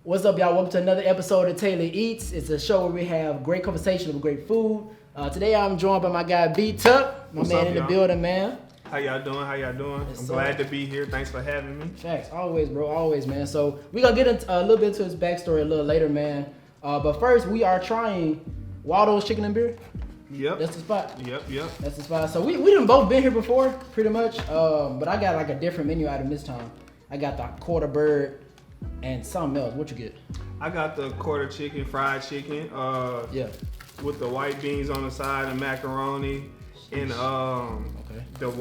What's up, y'all? Welcome to another episode of Taylor Eats. It's a show where we have great conversation with great food. Today I'm joined by my guy B-Tuck, my man in the building, man. How y'all doing? Yes, I'm glad to be here. Thanks for having me. Facts. Always, bro. Always, man. So we gonna get into a little bit into his backstory a little later, man. But first, we are trying Waldo's Chicken and Beer. Yep. That's the spot. Yep. That's the spot. So we done both been here before, pretty much. But I got like a different menu item this time. I got the quarter bird and something else. What you get? I got the quarter chicken, fried chicken. Yeah. With the white beans on the side and macaroni and the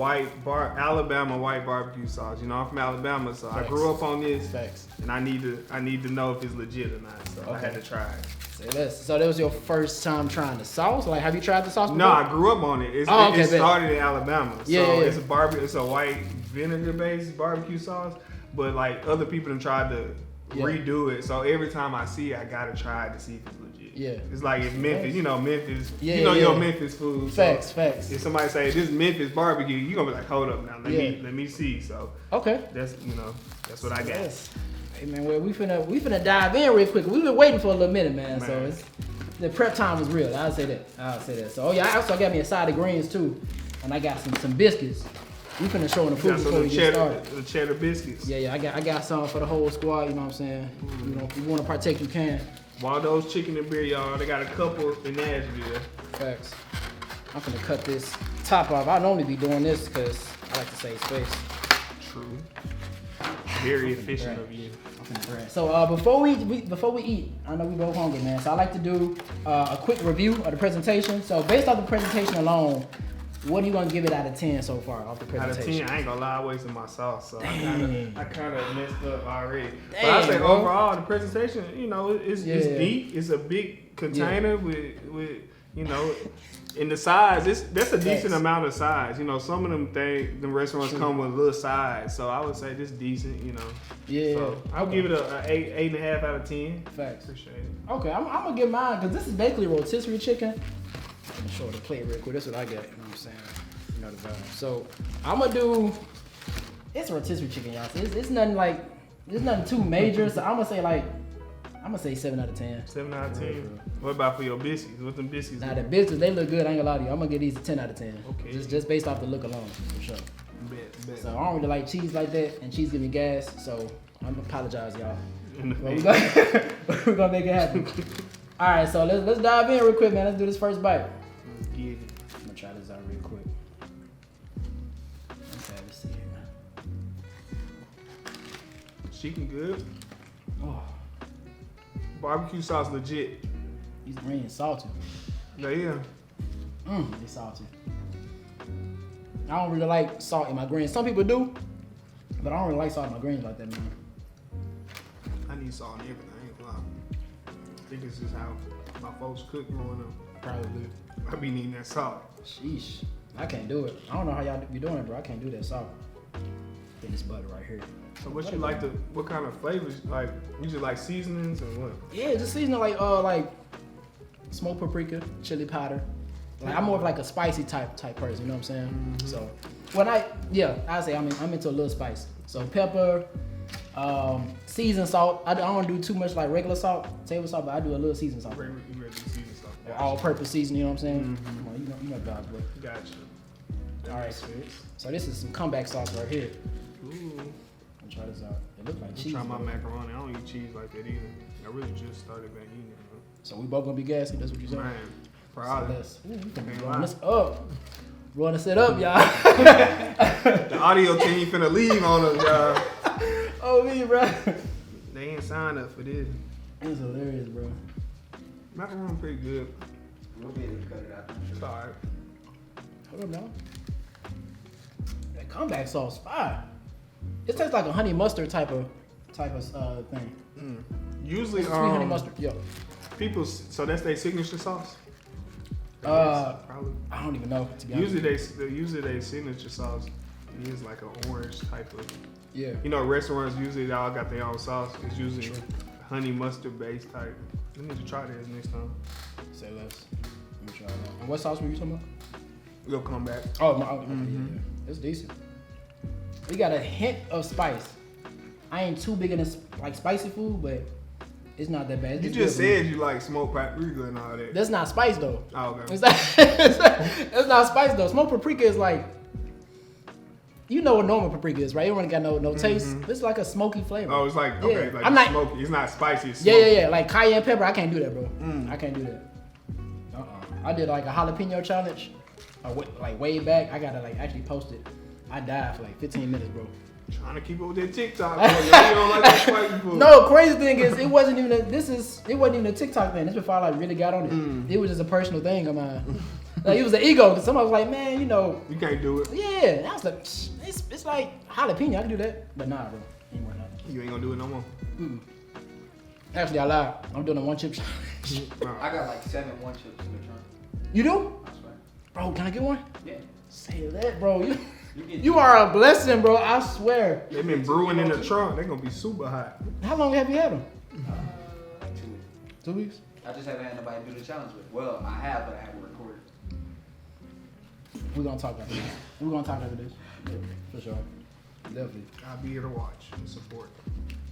Alabama white barbecue sauce. You know, I'm from Alabama, so Facts. I grew up on this. Facts. And I need to know if it's legit or not. So I had to try it. So that was your first time trying the sauce? Like, have you tried the sauce before? No, I grew up on it. It started in Alabama. So it's a white vinegar-based barbecue sauce. But like other people have tried to redo it. So every time I see it, I gotta try it to see if it's legit. Yeah. It's like if Memphis, Memphis, your Memphis food. Facts. If somebody say this is Memphis barbecue, you're gonna be like, hold up now, let me see. So that's what I got. Yes. Hey man, we finna dive in real quick. We've been waiting for a little minute, man. So the prep time was real. I'll say that. So I also got me a side of greens too, and I got some biscuits. We finna show the food before we get started. The cheddar biscuits. Yeah. I got some for the whole squad. You know what I'm saying? You know, if you want to partake, you can. Waldo's Chicken and Beer, y'all. They got a couple in Nashville. Facts. I'm finna cut this top off. I normally be doing this because I like to save space. True. Very efficient of you. So before we eat, I know we both hungry, man. So I like to do a quick review of the presentation. So based off the presentation alone, what are you gonna give it out of 10 so far off the presentation? Out of 10, I ain't gonna lie, I wasted my sauce, so I kind of messed up already. Dang, but I say bro. overall, the presentation, it's deep. It's a big container with in the size. That's a decent amount of size. You know, some of them restaurants come with a little size, so I would say this decent. Yeah. So I'll give it a 8.5 out of 10. Facts. Appreciate it. Okay, I'm gonna give mine because this is basically rotisserie chicken. Let me show the plate real quick. That's what I got. You know what I'm saying? You know the vibe. So I'm gonna do. It's rotisserie chicken, y'all. So it's nothing too major. So I'm gonna say 7 out of 10. 7 out of 10. What about for your biscuits? What them biscuits? Nah, the biscuits they look good. I ain't gonna lie to you. I'm gonna give these a 10 out of 10. Okay. Just based off the look alone, for sure. Bet. So I don't really like cheese like that, and cheese give me gas. So I'm apologize, y'all. We're gonna make it happen. All right, so let's dive in real quick, man. Let's do this first bite. Let's get it. I'm gonna try this out real quick. Let's see here. Chicken good. Oh, Barbecue sauce legit. these greens salty. Yeah. They salty. I don't really like salt in my greens. Some people do, but I don't really like salt in my greens like that, man. I need salt in everything. I ain't gonna lie. I think it's just how my folks cook growing up. Probably. I be needing that salt. Sheesh. I can't do it. I don't know how y'all be doing it, bro. I can't do that salt. Get this butter right here. So what kind of flavors? Like, you just like seasonings or what? Yeah, just seasoning like smoked paprika, chili powder. Like I'm more of like a spicy type person, you know what I'm saying? Mm-hmm. So I say I'm into a little spice. So pepper, seasoned salt. I don't do too much like regular salt, table salt, but I do a little seasoned salt. Regular seasoned salt. Gotcha. All-purpose seasoning, you know what I'm saying? Mm-hmm. Well, you know God, bro. Gotcha. All right, so this is some comeback sauce right here. Ooh. I'll try this out. It looks like cheese. Try my macaroni. I don't eat cheese like that either. I really just started back eating it. So we both gonna be gassy. That's what you said. Man, probably. Rolling this up, y'all. The audio team finna leave on us, y'all. Oh me, bro. They ain't signed up for this. It's hilarious, bro. Macaroni pretty good. We'll be able to cut it out. It's alright. Hold up now. That comeback sauce, fire. It tastes like a honey mustard type of thing. Usually, sweet honey mustard. Yeah. People, so that's their signature sauce. Probably. I don't even know, to be honest. Usually their signature sauce is like an orange type of. Yeah. You know, restaurants usually they all got their own sauce. It's usually honey mustard based type. We need to try this next time. Say less. Let me try that. And what sauce were you talking about? We'll come back. Oh, no. Okay, yeah. It's decent. We got a hint of spice. I ain't too big in this, like spicy food, but It's not that bad. You just said you like smoked paprika and all that. That's not spice though. Oh, okay. That's not spice though. Smoked paprika is like, you know what normal paprika is, right? It don't got no taste. It's like a smoky flavor. Oh, it's like okay, like I'm not, smoky. It's not spicy. It's smoky. Yeah. Like cayenne pepper, I can't do that, bro. I can't do that. I did like a jalapeno challenge, like way back. I gotta like actually post it. I died for like 15 minutes, bro. Trying to keep up with that TikTok. Bro. You don't like that spicy food. No, crazy thing is, it wasn't even a TikTok thing. This before I like really got on it. It was just a personal thing of mine. Like it was an ego because somebody was like, man, you know, you can't do it. Yeah, and I was like, it's like jalapeno. I can do that, but nah, bro, ain't worth nothing. You ain't gonna do it no more. Actually, I lied. I'm doing a 1 chip challenge. I got like 7 1 chips in the trunk. You do? I swear. Bro, can I get one? Yeah. Say that, bro. You are a blessing, bro. I swear. They've been brewing in the trunk. They're gonna be super hot. How long have you had them? Like 2 weeks. 2 weeks? I just haven't had nobody do the challenge with. Well, I have, but I haven't recorded. We're gonna talk after this. We're gonna talk after this. Yeah, for sure. Definitely. I'll be here to watch and support.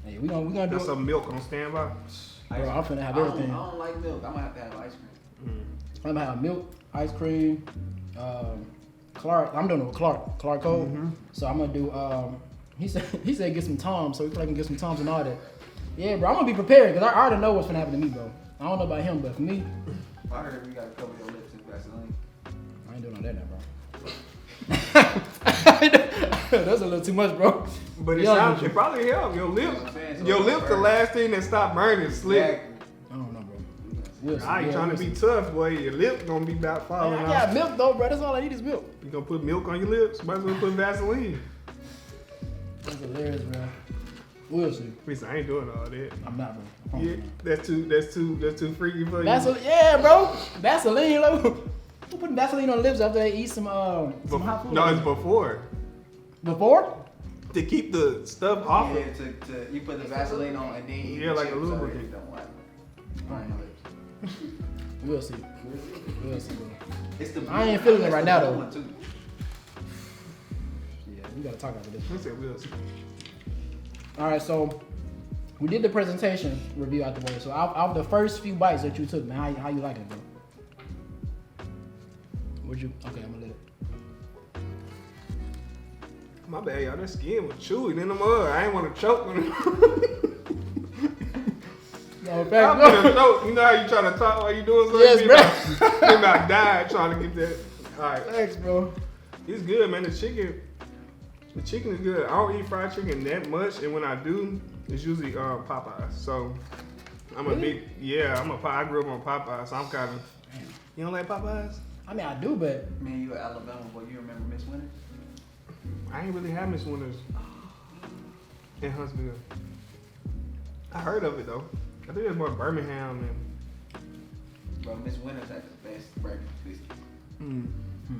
Hey, we're gonna do Got it. some milk on standby. Bro, I'm finna have I everything. don't like milk. I'm gonna have to have ice cream. I'm gonna have milk, ice cream, Clark. I'm doing it with Clark Cole. So I'm gonna do. He said get some Toms, so we probably can get some Toms and all that. Yeah, bro, I'm gonna be prepared because I already know what's gonna happen to me, bro. I don't know about him, but for me, I heard you gotta cover your lips in Vaseline. I ain't doing all that now, bro. That's a little too much, bro. But it probably help. Your lips the last thing that stop burning slick. Exactly. I don't know, bro. We'll see. I ain't trying to be tough, boy. Your lips gonna be about falling Man, off. I got milk though, bro. That's all I need is milk. You gonna put milk on your lips? Might as well put Vaseline. That's hilarious, bro. We'll see. Listen, I ain't doing all that. I'm not, bro. Yeah, that's too freaky for you. Yeah, bro. Vaseline, look. Who putting Vaseline on the lips after they eat some hot food? No, it's before. Before? To keep the stuff off. Yeah, you put the Vaseline on and then you eat the like a chips, so lubricant. it don't wipe. Burn your lips. We'll see. We'll see, bro. It's the I ain't feeling it right now, though. one, too. Yeah, we gotta talk after this. I said we'll see. All right, so we did the presentation review out the way. So out the first few bites that you took, man, how you like it, bro? Okay, I'm gonna let it. My bad, y'all. That skin was chewy in the mud. I ain't want to choke on it. No, I'm gonna choke. You know how you try to talk while you doing something? Yes, bro. You about died trying to get that. All right. Thanks, bro. It's good, man. The chicken is good. I don't eat fried chicken that much, and when I do, it's usually Popeyes. So I'm a big, I grew up on Popeyes, so I'm kind of. You don't like Popeyes? I mean, I do, but Man, you an Alabama boy. You remember Miss Winters? I ain't really had Miss Winters in Huntsville. I heard of it though. I think it's more Birmingham and. Bro, Miss Winters had the best breakfast biscuits.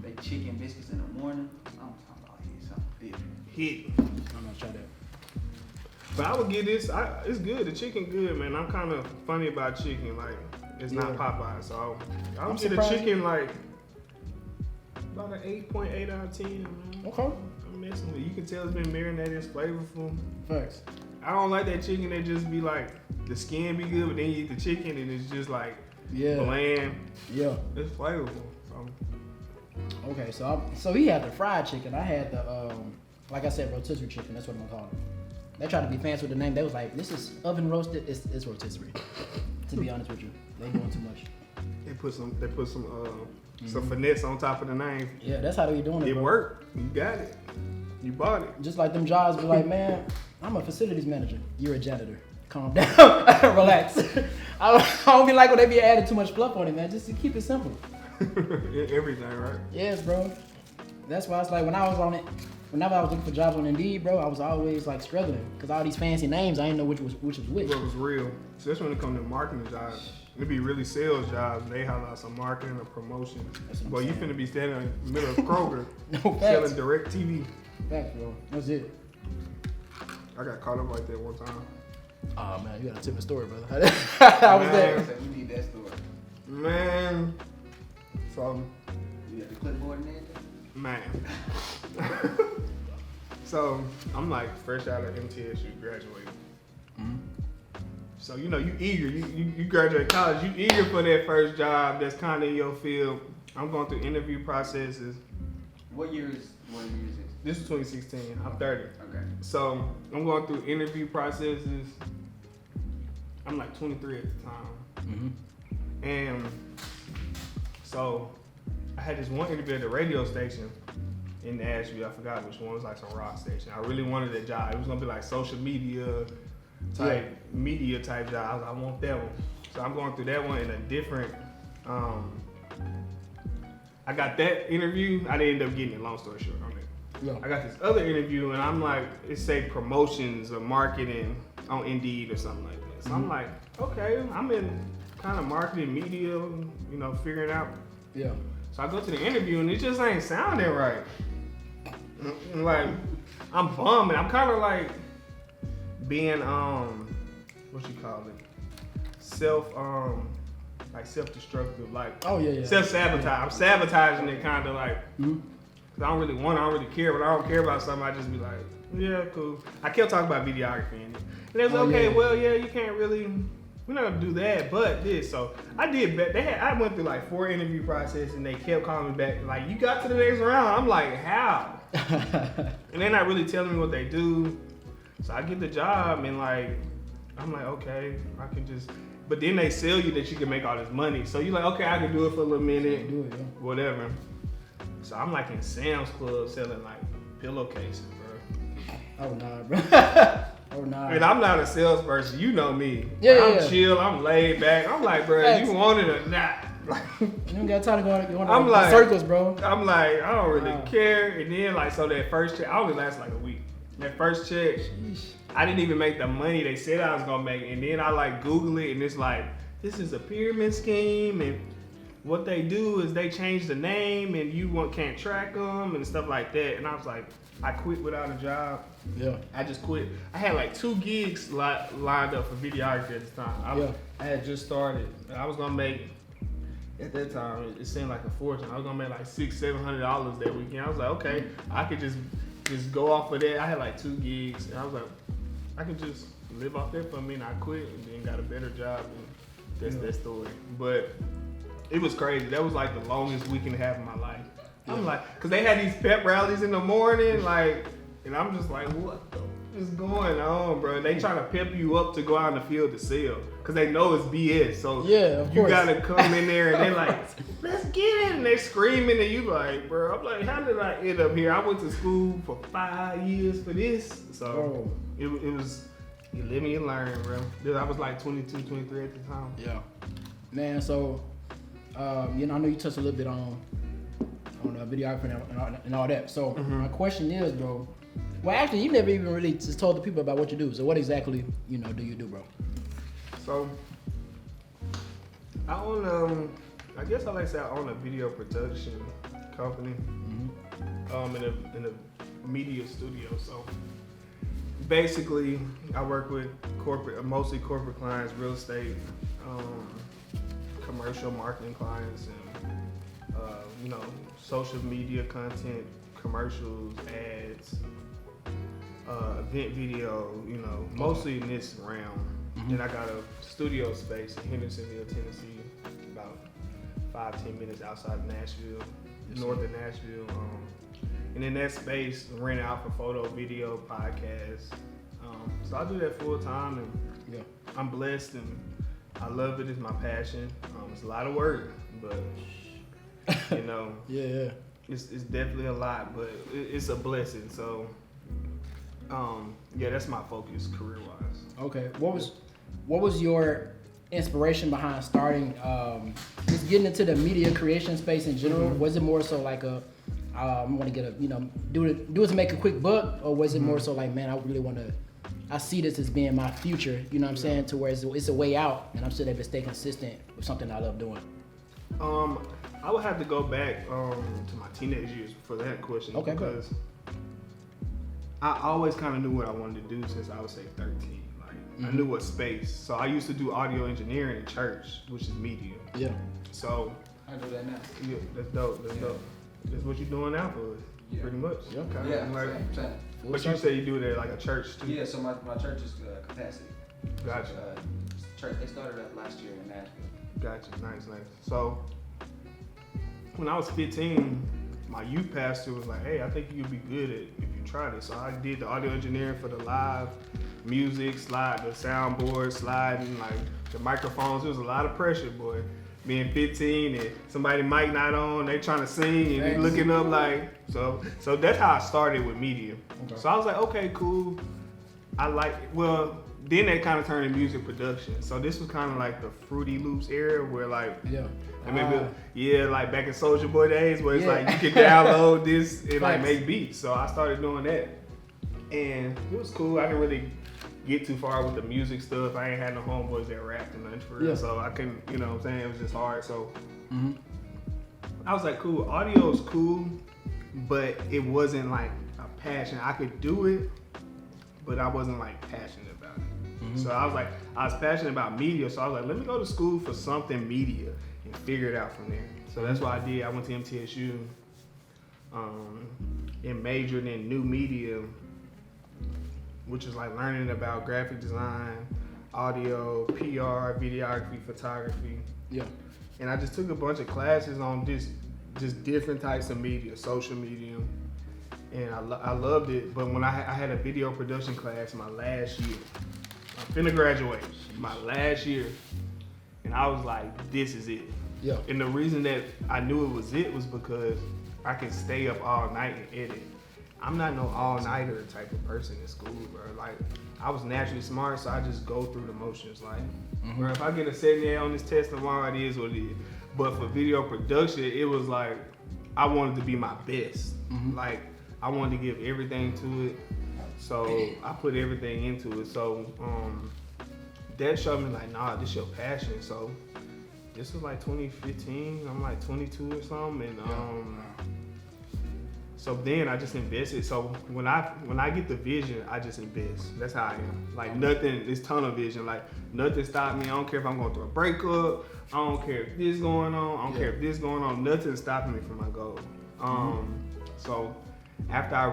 They chicken biscuits in the morning. I'm talking about something different. Hit. I'm gonna try that. But I would get this. It's good. The chicken good, man. I'm kind of funny about chicken. Like it's not Popeye, so I would get a chicken like about an 8.8 out of 10. Man. Okay. I'm messing with it. You can tell it's been marinated. It's flavorful. Thanks. I don't like that chicken that just be like the skin be good, but then you eat the chicken and it's just like bland. Yeah. It's flavorful. So. Okay, so he had the fried chicken. I had the like I said, rotisserie chicken. That's what I'm gonna call it. They tried to be fancy with the name. They was like, this is oven roasted. It's rotisserie. To be honest with you, they doing too much. They put some finesse on top of the name. Yeah, that's how they be doing it. It bro. worked. You got it. You bought it. Just like them jobs be like, man, I'm a facilities manager. You're a janitor. Calm down. Relax. I don't be like when they be adding too much fluff on it, man. Just to keep it simple. Everything, right? Yes, bro. That's why it's like whenever I was looking for jobs on Indeed, bro, I was always like struggling because all these fancy names, I didn't know which was which. What was real? Especially when it comes to marketing jobs. It'd be really sales jobs. They have lots of marketing or promotion. Boy, you finna be standing in the middle of Kroger No, selling direct TV. Facts, bro. That's it. I got caught up like that one time. Oh man, you gotta tell me a story, brother. I was there. So we need that story. Man. So. You got the clipboard and everything? Man. So I'm like fresh out of MTSU, graduated. So you know you eager. You graduate college. You eager for that first job that's kind of in your field. I'm going through interview processes. What year is this? This is 2016. I'm 30. Okay. So I'm going through interview processes. I'm like 23 at the time. And so I had this one interview at a radio station in Nashville. I forgot which one. It was like some rock station. I really wanted that job. It was gonna be like social media type job. I was like, I want that one. So I'm going through that one in a different. I got that interview. I didn't end up getting it. Long story short, on it. Yeah. I got this other interview, and I'm like, it say promotions or marketing on Indeed or something like that. So I'm like, okay, I'm in kind of marketing, media, you know, figuring out. Yeah. So I go to the interview, and it just ain't sounding right. Like, I'm bumming. I'm kind of like being, what you call it? Self-destructive, like self-sabotage. I'm sabotaging it kind of like, cause I don't really want, I don't really care, but I don't care about something. I just be like, yeah, cool. I kept talking about videography and it was well, yeah, you can't really, we're not gonna do that, but this. So I did. I went through like 4 interview processes and they kept calling me back. Like, you got to the next round. I'm like, how? And they're not really telling me what they do. So I get the job and like, I'm like, okay, I can just. But then they sell you that you can make all this money. So you're like, okay, I can do it for a little minute, whatever. So I'm like in Sam's Club selling like pillowcases, bro. Oh nah, bro. Oh nah. And I'm not a salesperson. You know me. Yeah, I'm chill. I'm laid back. I'm like, bro, you want it or not? You don't got time to go on I'm like, circles, bro. I'm like, I don't really care. And then like, so that first check, I only last like a week. That first check, I didn't even make the money they said I was gonna make. And then I like Google it, and it's like, this is a pyramid scheme, and what they do is they change the name, and you can't track them and stuff like that. And I was like, I quit without a job. Yeah. I just quit. I had like 2 gigs lined up for videography at the time. I had just started. I was gonna make, at that time, it seemed like a fortune. I was gonna make like $600-700 that weekend. I was like, okay, I could just go off of that. I had like 2 gigs, and I was like, I could just live off that for me. And I quit, and then got a better job. And that's that story. But it was crazy. That was like the longest week and a half of my life. I'm like, cause they had these pep rallies in the morning, like, and I'm just like, what is going on, bro? They trying to pep you up to go out in the field to sell, cause they know it's BS. So you gotta come in there and they like, let's get it, and they screaming, and you like, bro, I'm like, how did I end up here? I went to school for 5 years for this, so it was. You live and you learn, bro. I was like 22, 23 at the time. Yeah, man. So, you know, I know you touched a little bit on videography and all that. So my question is, bro. Well, actually, you never even really just told the people about what you do. So what exactly, do you do, bro? So I own, I guess I like to say I own a video production company, in a media studio. So basically, I work with mostly corporate clients, real estate, commercial marketing clients, and social media content, commercials, ads, event video, mostly in this realm. Then I got a studio space in Hendersonville, Tennessee, about 5-10 minutes outside of Nashville, north of Nashville. And in that space, rent out for photo, video, podcasts. So I do that full time, and I'm blessed, and I love it. It's my passion. It's a lot of work, but it's definitely a lot, but it's a blessing. So that's my focus career-wise. Okay, what was your inspiration behind starting, just getting into the media creation space in general? Was it more so like I want to get do it to make a quick buck, or was it more so like, man, I really want to, I see this as being my future, you know what I'm saying, to where it's a way out, and I'm still able to stay consistent with something I love doing? I would have to go back to my teenage years for that question, because I always kind of knew what I wanted to do since I would say 13. Like, I knew what space. So I used to do audio engineering in church, which is media. Yeah. So I do that now. Yeah, that's dope. That's dope. That's what you're doing now for us, pretty much. Same. But you say you do it at like a church too. Yeah, so my church is capacity. Gotcha. church. They started up last year in Nashville. Gotcha. Nice. So when I was 15, my youth pastor was like, "Hey, I think you'd be good at if you try this." So I did the audio engineering for the live music, the soundboard, sliding, like the microphones. It was a lot of pressure, boy. Being 15 and somebody mic not on, they trying to sing and they looking up like so that's how I started with media. Okay. So I was like, okay, cool. Then that kind of turned into music production. So this was kind of like the Fruity Loops era where like like back in Soulja Boy days where it's like you can download this and like make beats. So I started doing that. And it was cool. I didn't really get too far with the music stuff. I ain't had no homeboys that rapped and nothing for real. So I couldn't, you know what I'm saying? It was just hard. So I was like, cool, audio's cool, but it wasn't like a passion. I could do it, but I wasn't like passionate about it. So I was passionate about media. So I was like, let me go to school for something media and figure it out from there. So that's what I did. I went to MTSU and majored in new media, which is like learning about graphic design, audio, PR, videography, photography. Yeah. And I just took a bunch of classes on just different types of media, social media, and I loved it. But when I had a video production class my last year, I'm finna graduate, my last year, and I was like, this is it. Yeah. And the reason that I knew it was because I could stay up all night and edit. I'm not no all-nighter type of person in school, bro. Like, I was naturally smart, so I just go through the motions. Like, bro, if I get a 78 on this test tomorrow, it is what it is. But for video production, it was like, I wanted to be my best. Like, I wanted to give everything to it. So I put everything into it. So that showed me like, nah, this your passion. So this was like 2015. I'm like 22 or something. And so then I just invested. So when I get the vision, I just invest. That's how I am. Like nothing, it's tunnel vision. Like nothing stopped me. I don't care if I'm going through a breakup. I don't care if this going on. I don't care if this going on. Nothing's stopping me from my goal. So after I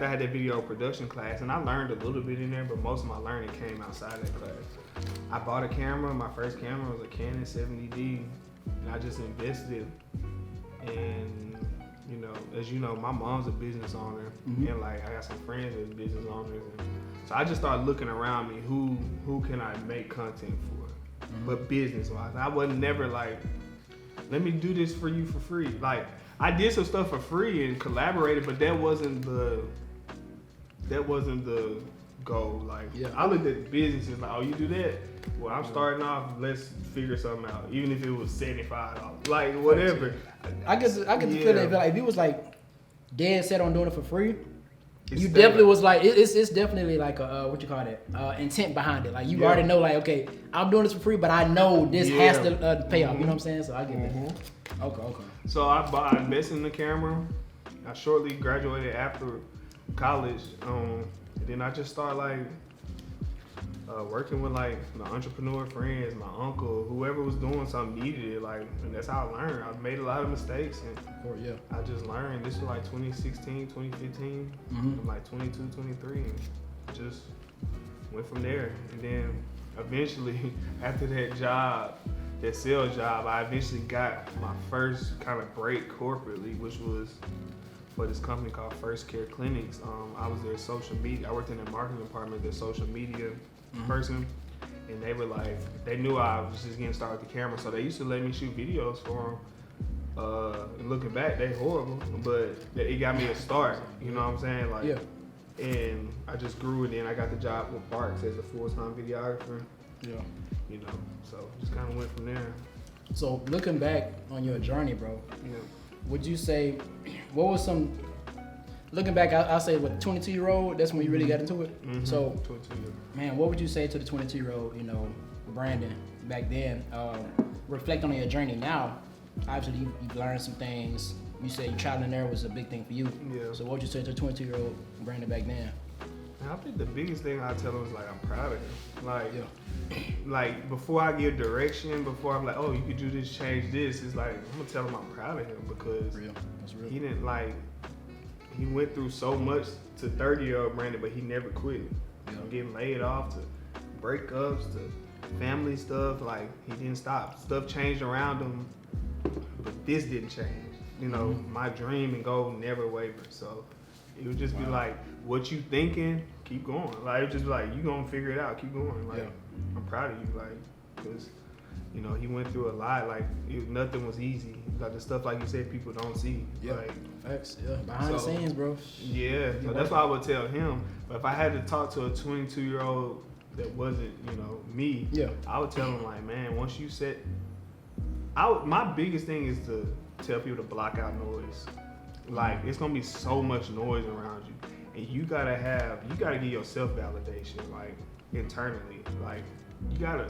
had that video production class, and I learned a little bit in there, but most of my learning came outside that class. I bought a camera. My first camera was a Canon 70D, and I just invested. And you know, as you know, my mom's a business owner, and like I got some friends that's business owners, and so I just started looking around me, who can I make content for, but business wise. I wasn't never like, let me do this for you for free. Like I did some stuff for free and collaborated, but that wasn't the goal. Like I looked at businesses like, oh, you do that? Well, I'm starting off. Let's figure something out, even if it was $75, like whatever. I get the feeling like if it was like dead set on doing it for free, you definitely was like it's definitely like a what you call that intent behind it. Like you already know like, okay, I'm doing this for free, but I know this has to pay off. You know what I'm saying? So I get it. Okay. So I invested in the camera. I shortly graduated after college. And then I just started like working with like my entrepreneur friends, my uncle, whoever was doing something needed it. Like, and that's how I learned. I made a lot of mistakes, and I just learned. This was like 2016, 2015. I'm like 22, 23, and just went from there. And then eventually, after that job, that sales job, I eventually got my first kind of break corporately, which was for this company called First Care Clinics. I was their social media. I worked in the marketing department, their social media person, and they were like, they knew I was just getting started with the camera, so they used to let me shoot videos for them. And looking back, they horrible, but it got me a start. You know what I'm saying? Like, and I just grew, and then I got the job with Barks as a full-time videographer. Yeah. You know, so just kind of went from there. So looking back on your journey, bro, would you say, what was some, looking back, I'll say what, 22-year-old, that's when you really got into it? So, 22. Man, what would you say to the 22-year-old, you know, Brandon, back then, reflecting on your journey now? Obviously, you've learned some things. You said your trial and error was a big thing for you. Yeah. So what would you say to the 22-year-old Brandon back then? I think the biggest thing I tell him is like, I'm proud of him. Like, like before I give direction, before I'm like, oh, you could do this, change this, it's like, I'm gonna tell him I'm proud of him because That's real. He didn't like, he went through so much to 30-year-old Brandon, but he never quit. From getting laid off to breakups to family stuff, like he didn't stop. Stuff changed around him, but this didn't change. You know, my dream and goal never wavered. So it would just be like, what you thinking, keep going. Like, it would just be like, you gonna figure it out, keep going. Like, I'm proud of you, like, because, you know, he went through a lot. Like, nothing was easy. Like, the stuff, like you said, people don't see. Yeah, like, facts. Yeah, behind the scenes, bro. Yeah, so that's why I would tell him. But if I had to talk to a 22-year-old that wasn't, you know, me, I would tell him, like, man, once you set, my biggest thing is to tell people to block out noise. Like, it's gonna be so much noise around you, and you gotta give yourself validation, like, internally. Like,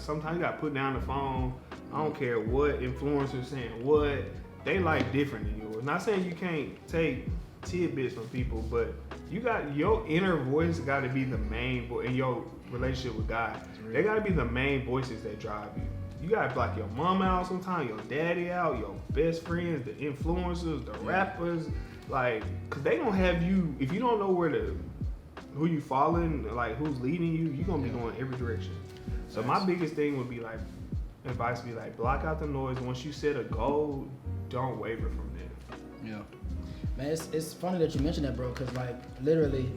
sometimes you gotta put down the phone. I don't care what influencers saying what, they like different than yours. Not saying you can't take tidbits from people, but your inner voice gotta be the main voice in your relationship with God. They gotta be the main voices that drive you. You gotta block your mom out sometimes, your daddy out, your best friends, the influencers, the rappers, like, cause they don't have you. If you don't know who you following, like who's leading you, you're gonna be going every direction. So my biggest thing would be like, advice would be like, block out the noise. Once you set a goal, don't waver from there. Yeah, man, it's funny that you mentioned that, bro, cause like literally,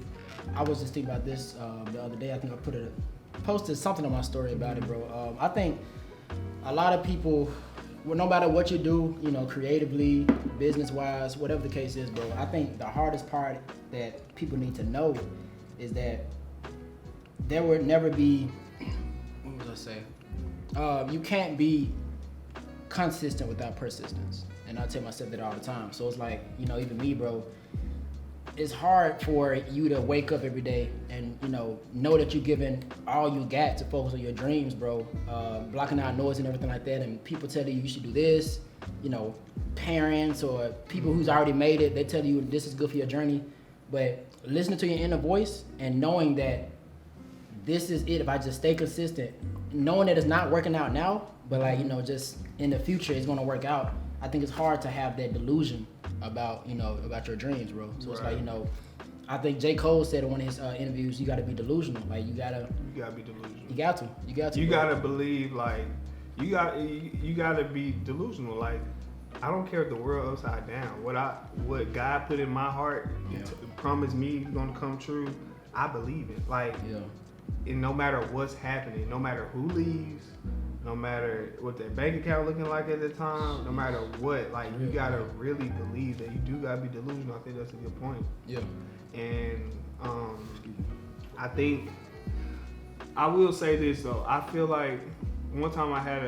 I was just thinking about this the other day. I think I posted something on my story about it, bro. I think a lot of people, well, no matter what you do, you know, creatively, business-wise, whatever the case is, bro, I think the hardest part that people need to know is that there would never be, what was I say? You can't be consistent without persistence. And I tell myself that all the time. So it's like, you know, even me, bro, it's hard for you to wake up every day and, you know that you're giving all you got to focus on your dreams, bro. Blocking out noise and everything like that. And people tell you should do this. You know, parents or people who's already made it, they tell you this is good for your journey. But listening to your inner voice and knowing that this is it, if I just stay consistent, knowing that it's not working out now, but like, you know, just in the future it's gonna work out. I think it's hard to have that delusion about your dreams, bro. So it's like, you know, I think J. Cole said in one of his interviews, you gotta be delusional. Like you gotta be delusional. You got to. You gotta believe, like you gotta be delusional. Like, I don't care if the world upside down. What God put in my heart, promised me gonna come true. I believe it. Like, and no matter what's happening, no matter who leaves, no matter what their bank account looking like at the time, no matter what, like, you gotta really believe that. You do gotta be delusional. I think that's a good point. Yeah. And I think I will say this though. I feel like one time I had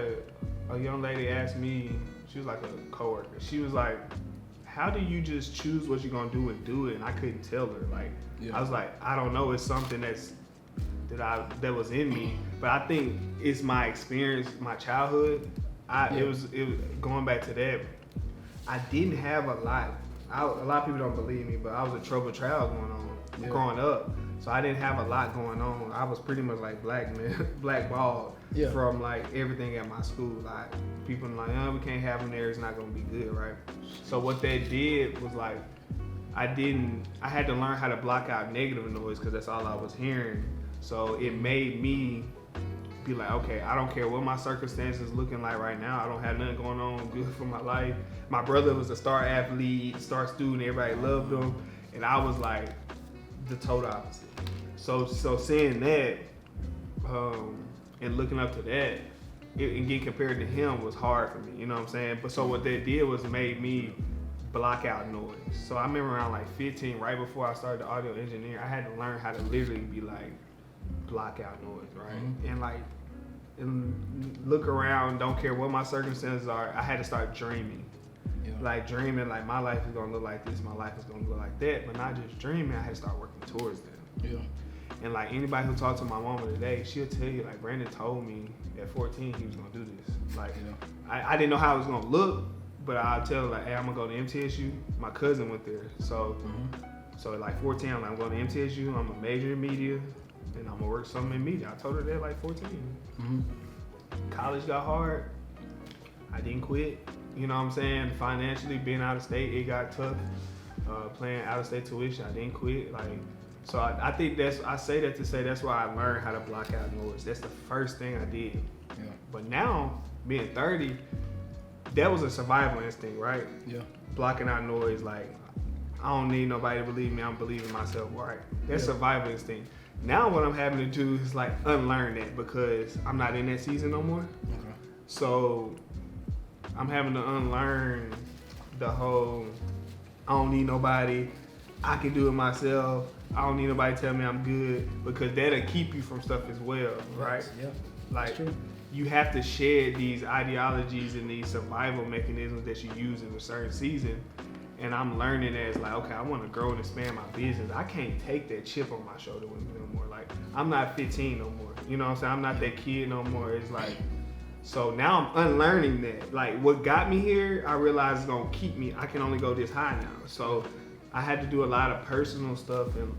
a young lady ask me, she was like a coworker. She was like, "How do you just choose what you're gonna do and do it?" And I couldn't tell her. Like, I was like, I don't know. It's something that was in me, but I think it's my experience, my childhood. It was going back to that. I didn't have a lot. A lot of people don't believe me, but I was a troubled child growing up. So I didn't have a lot going on. I was pretty much like blackballed from like everything at my school. Like, people were like, "Oh, we can't have him there. It's not gonna be good, right?" So what that did was like, I had to learn how to block out negative noise because that's all I was hearing. So it made me be like, okay, I don't care what my circumstances looking like right now. I don't have nothing going on good for my life. My brother was a star athlete, star student. Everybody loved him. And I was like the total opposite. So seeing that and looking up to that and getting compared to him was hard for me. You know what I'm saying? But so what that did was made me block out noise. So I remember around like 15, right before I started the audio engineer, I had to learn how to literally be like, block out noise, right? And look around, don't care what my circumstances are. I had to start dreaming. Like dreaming like my life is gonna look like this, my life is gonna look like that, but not just dreaming. I had to start working towards them. And like anybody who talked to my mama today, she'll tell you like, Brandan told me at 14 he was gonna do this. Like, I didn't know how it was gonna look, but I'll tell her like, hey, I'm gonna go to MTSU. My cousin went there, so at like 14, I'm going to MTSU. I'm gonna major in media, and I'm gonna work something in media. I told her that at like 14. College got hard. I didn't quit. You know what I'm saying? Financially, being out of state, it got tough. Paying out of state tuition, I didn't quit. Like, so I think I say that to say that's why I learned how to block out noise. That's the first thing I did. Yeah. But now, being 30, that was a survival instinct, right? Yeah. Blocking out noise, like, I don't need nobody to believe me, I'm believing myself, right? That's survival instinct. Now what I'm having to do is like unlearn that because I'm not in that season no more. Okay. So I'm having to unlearn the whole, I don't need nobody, I can do it myself, I don't need nobody to tell me I'm good, because that'll keep you from stuff as well, right? Yeah. Like, you have to shed these ideologies and these survival mechanisms that you use in a certain season. And I'm learning as like, okay, I want to grow and expand my business. I can't take that chip on my shoulder with me no more. Like, I'm not 15 no more. You know what I'm saying? I'm not that kid no more. It's like, so now I'm unlearning that. Like, what got me here, I realized is going to keep me. I can only go this high now. So I had to do a lot of personal stuff and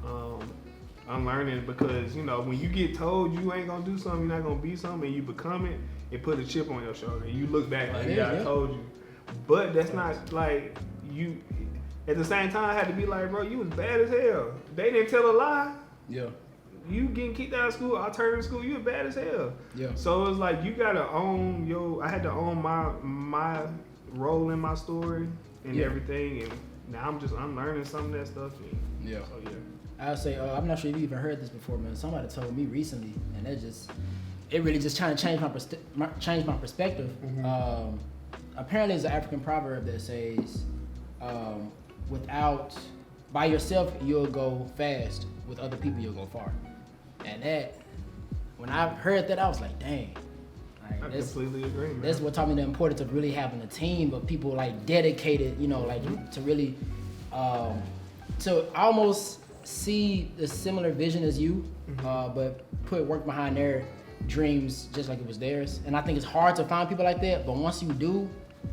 unlearning, because, you know, when you get told you ain't going to do something, you're not going to be something, and you become it, it put a chip on your shoulder. And you look back like, yeah, I told you. But that's not like, you, at the same time, I had to be like, bro, you was bad as hell. They didn't tell a lie. Yeah. You getting kicked out of school, alternative school, you was bad as hell. Yeah. So it's like, you gotta own I had to own my role in my story and everything. And now I'm learning some of that stuff. And yeah. So yeah. I'll say, I'm not sure if you even heard this before, man. Somebody told me recently, and it really just trying to change my perspective. Mm-hmm. Apparently, there's an African proverb that says, by yourself, you'll go fast. With other people, you'll go far. And that, when I heard that, I was like, dang. Like, I completely agree, man. That's what taught me the importance of really having a team of people like dedicated, you know, like to really, to almost see the similar vision as you, but put work behind their dreams just like it was theirs. And I think it's hard to find people like that, but once you do,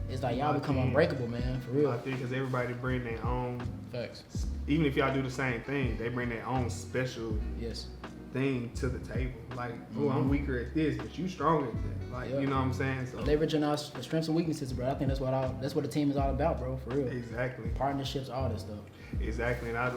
it's like y'all become unbreakable, man, for real. I think because everybody bring their own facts. Even if y'all do the same thing, they bring their own special Yes. thing to the table. Like, oh, I'm weaker at this, but you stronger at that. Like, you know what I'm saying? So leveraging our strengths and weaknesses, bro. I think that's what the team is all about, bro, for real. Exactly. Partnerships, all this stuff. Exactly. And I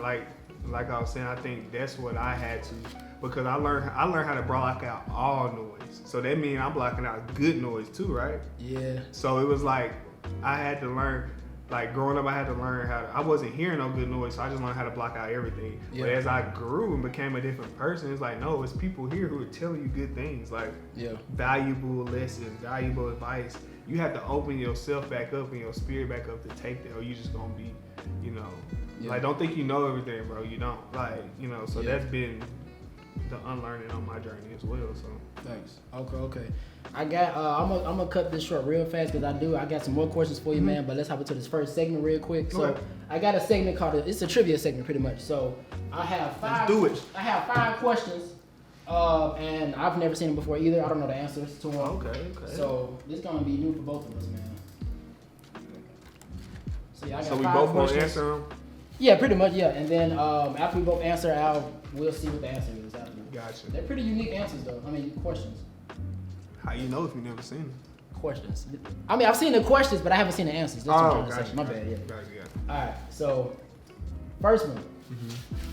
like I was saying, I think that's what I had to, because I learned how to block out all noise. So that means I'm blocking out good noise too, right? Yeah. So it was like I had to learn, like growing up, I had to learn I wasn't hearing no good noise, so I just learned how to block out everything. Yeah. But as I grew and became a different person, it's like, no, it's people here who are telling you good things, like valuable lessons, valuable advice. You have to open yourself back up and your spirit back up to take that, or you just gonna be, you know, like, don't think you know everything, bro. You don't. Like, you know, so that's been the unlearning on my journey as well. So thanks. Okay. I got I'm gonna cut this short real fast because I got some more questions for you, man. But let's hop into this first segment real quick. So I got a segment called it's a trivia segment, pretty much. So I have five. Let's do it. I have 5 questions, and I've never seen them before either. I don't know the answers to them. Okay. So this is gonna be new for both of us, man. So yeah, I got so we 5 both questions. gonna answer them. Yeah, pretty much, yeah. And then after we both answer, we'll see what the answer is after. Gotcha. They're pretty unique answers, though. I mean, questions. How you know if you never seen them? Questions. I mean, I've seen the questions, but I haven't seen the answers. That's what I'm trying to say. My bad, yeah. Gotcha. All right, so first one.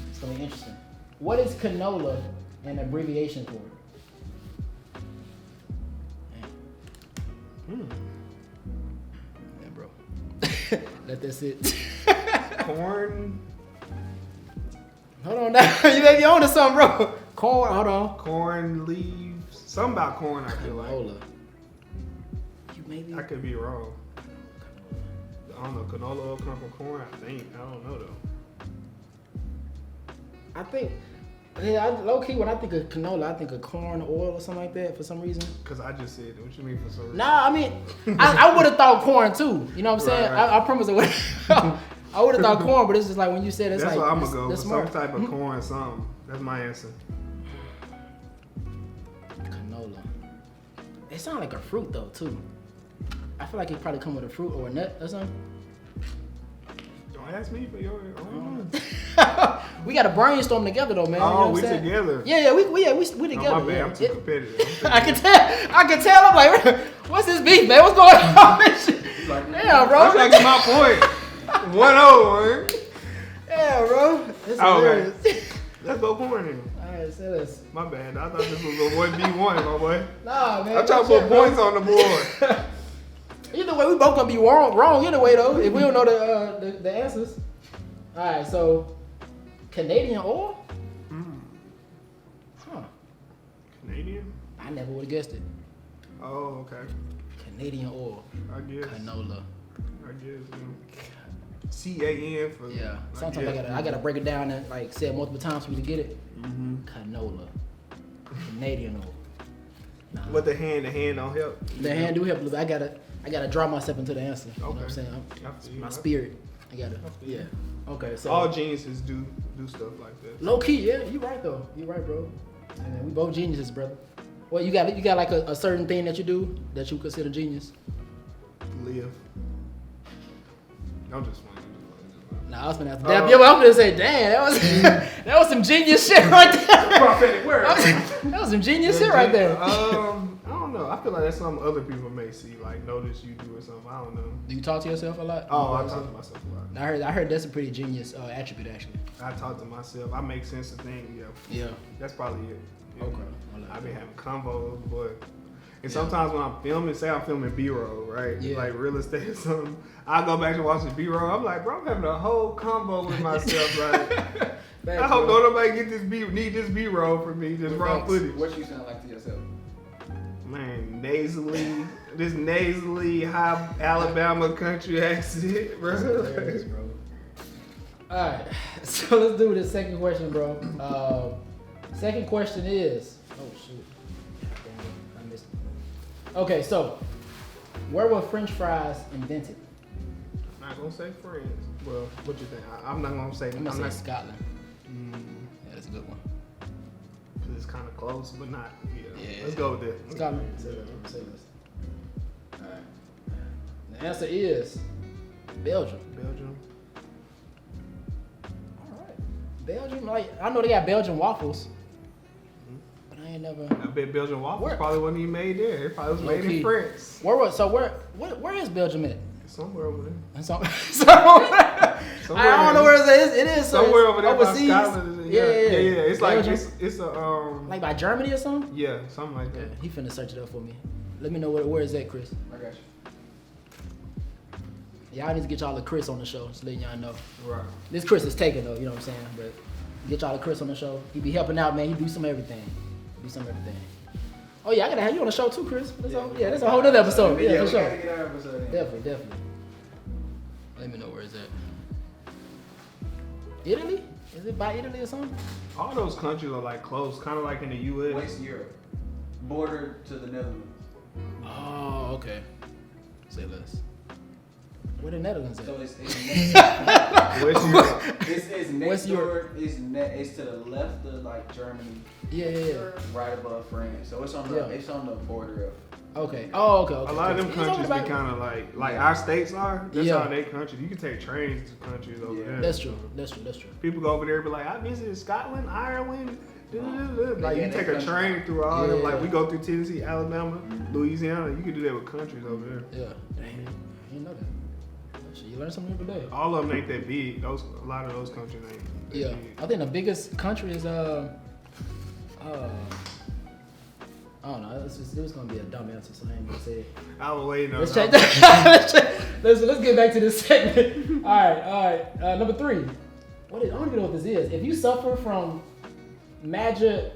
It's gonna be interesting. What is canola an abbreviation for? Yeah, bro. Let that sit. Corn. Hold on now. You may be on to something, bro. Corn, hold on. Corn leaves. Something about corn, I feel like. Canola. You maybe. I could be wrong. I don't know. Canola oil come from corn, I think. I don't know, though. I think, yeah, low key, when I think of canola, I think of corn oil or something like that for some reason. Because I just said it. What you mean for some reason? Nah, I mean, I would have thought corn too. You know what I'm saying? Right. I promise I would have thought corn, but it's just like when you said it's that's like. That's what I'm going to go with. Smart. Some type of corn, something. That's my answer. Canola. It sounds like a fruit though, too. I feel like it probably come with a fruit or a nut or something. Don't ask me for your. We got to brainstorm together though, man. Oh, you know we what together. Yeah, we together. No, my bad. Yeah. I'm too competitive. I can tell. I'm like, what's this beef, man? What's going on? Yeah, bro. I'm trying to get my point. 1-0, man. Yeah, bro. That's Oh, hilarious. okay. Let's go corn then. All Alright, say this. My bad. I thought this was a 1v1, my boy. Nah, man. I'm trying to put points on the board. Either way, we both gonna be wrong either way though. If we don't know the answers. All right, so Canadian oil? Huh? Canadian? I never would have guessed it. Oh, okay. Canadian oil. I guess. Canola. I guess. CAN for. Yeah. Sometimes I gotta break it down and like say it multiple times for you to get it. Canola. Canadian oil. Nah. But the hand don't help. The hand do help a little bit. I gotta draw myself into the answer. You know what I'm saying? My spirit. I gotta. Yeah. Okay. So all geniuses do stuff like that. Low key, yeah. You right though. You right, bro. And we both geniuses, brother. Well, you got like a certain thing that you do that you consider genius. Live. I'm just playing. Nah, I was gonna have to dab. Yeah, but I'm gonna say, damn, that was some genius shit right there. Prophetic word. That was some genius shit right there. I don't know. I feel like that's something other people may see, like notice you do or something. I don't know. Do you talk to yourself a lot? Oh, I talk to myself a lot. I heard that's a pretty genius attribute actually. I talk to myself. I make sense of things. Yeah. Yeah. That's probably it. Yeah. Okay. I've been having convos, boy. And sometimes when I'm filming, say I'm filming B-roll, right? Yeah. Like real estate or something, I go back and watch the B-roll. I'm like, bro, I'm having a whole combo with myself. Like, I hope nobody need this B-roll for me, just raw footage. What you sound like to yourself? Man, nasally, high Alabama country accent, bro. That's hilarious, bro. All right, so let's do the second question, bro. Second question is, oh shoot, I missed it. Okay, so where were French fries invented? I'm not gonna say France. Well, what you think? I'm not gonna say. I'm gonna say Scotland. Yeah, that's a good one. It's kind of close, but not. Yeah. Let's go with that. Scotland. Say this. All right. The answer is Belgium. All right. Belgium, like I know they got Belgian waffles, but I ain't never. I bet Belgian waffles probably wasn't even made there. It probably was made in France. Where is Belgium at? Somewhere over there. I don't know where it is. It is somewhere over there overseas. by Scotland. Yeah. It's like it's a like by Germany or something. Yeah, something like that. He finna search it up for me. Let me know where is that, Chris. I got you. Y'all need to get y'all the Chris on the show. Just letting y'all know. Right. This Chris is taken though. You know what I'm saying? But get y'all the Chris on the show. He be helping out, man. He do some everything. Oh yeah, I gotta have you on the show too, Chris. That's a whole other episode. Yeah, for sure. Definitely. Let me know where it's at. Italy? Is it by Italy or something? All those countries are like close, kind of like in the U.S. West Europe, border to the Netherlands. Oh, okay. Say less. Where the Netherlands at? So it's West Europe. It's next door. It's to the left of like Germany. Yeah. Right above France. So it's on the border of. Okay. Oh, okay. A lot of them countries be kind of like our states are. That's how they countries. You can take trains to countries over there. That's true. People go over there and be like, I visited Scotland, Ireland. Like you take a train through all of them. Like we go through Tennessee, Alabama, Louisiana. You can do that with countries over there. Yeah. Damn. I didn't know that. You learn something every day. All of them ain't that big. A lot of those countries ain't. Yeah. Big. I think the biggest country is I don't know. It was gonna be a dumb answer, so I ain't gonna say it. I was waiting on. Let's check that. Let's get back to this segment. All right. Number 3. I don't even know what this is. If you suffer from magicophobia,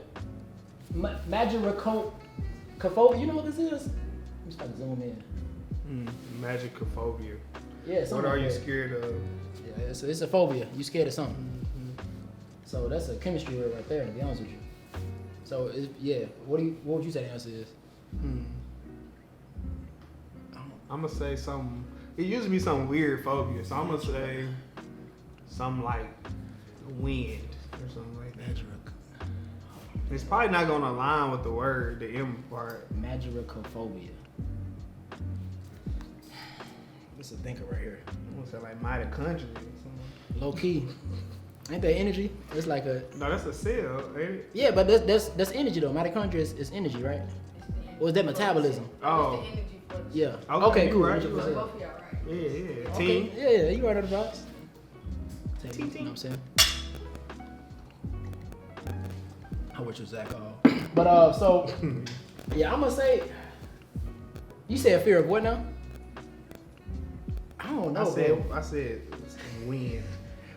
you know what this is? I'm just trying to zoom in. Magicophobia. Yeah. What are you scared of? Yeah, it's a phobia. You scared of something. So that's a chemistry word right there. To be honest with you. So what would you say the answer is? I'm gonna say something. It used to be some weird phobia, so I'm gonna say something like wind or something like that. It's probably not gonna align with the word, the M part. Magicophobia. What's a thinker right here? I'm gonna say like mitochondria or something. Low key. Ain't that energy? It's like a. No, that's a cell, ain't it? Yeah, but that's energy though. Mitochondria is energy, right? Or is that metabolism? Oh. Yeah. Okay, cool. right. Both of y'all right. Yeah. Okay. Team. Yeah, you right on the box. You know what I'm saying? Which was that called? But so yeah, I'm gonna say. You said fear of what now? I don't know. I said wind,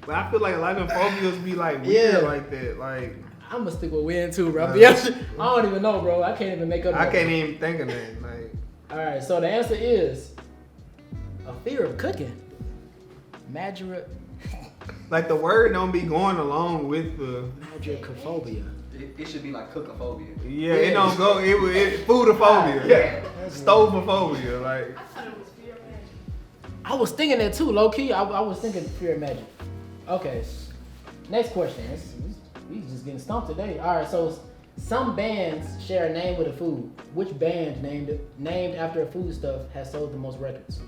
but I feel like a lot of them phobias be like weird like that. Like I'm gonna stick with wind too, bro. I don't even know, bro. I can't even make up. I can't even think of that. Like, all right, so the answer is a fear of cooking. Madra. Like the word don't be going along with the Madricophobia. It should be like cookophobia. Yeah, it don't go. It foodophobia. Yeah. Stovophobia. Like. I thought it was fear of magic. I was thinking that too, low key. I was thinking fear of magic. Okay, next question. We just getting stumped today. All right, so some bands share a name with a food. Which band named after a foodstuff has sold the most records?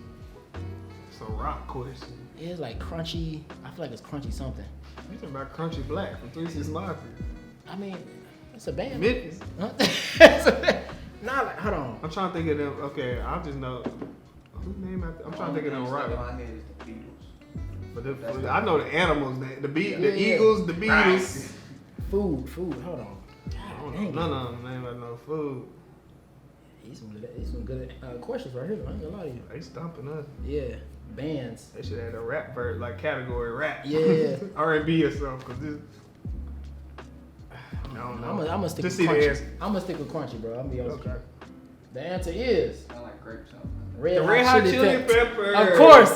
It's a rock question. It's like crunchy. I feel like it's crunchy something. You talking about Crunchy Black from 3 6 Mafia? I mean, it's a band. Memphis. Huh? Nah, like, hold on. I'm trying to think of them. Okay, I just know whose name. I'm trying to think of them right. In my head is the Beatles. But I know the animals. The Eagles, the Beatles. Food. Hold on. I don't know none of them name like no food. These some good questions right here. I ain't gonna lie to you. They stomping us. Yeah, bands. They should have a rap verse, like category rap. Yeah. R&B or something. Cause this. I don't know. I'm gonna stick Just with see the crunchy. answer. I'm gonna stick with crunchy, bro. I'm gonna be honest. Okay. The answer is I like grapes. The Red Hot Chili Peppers.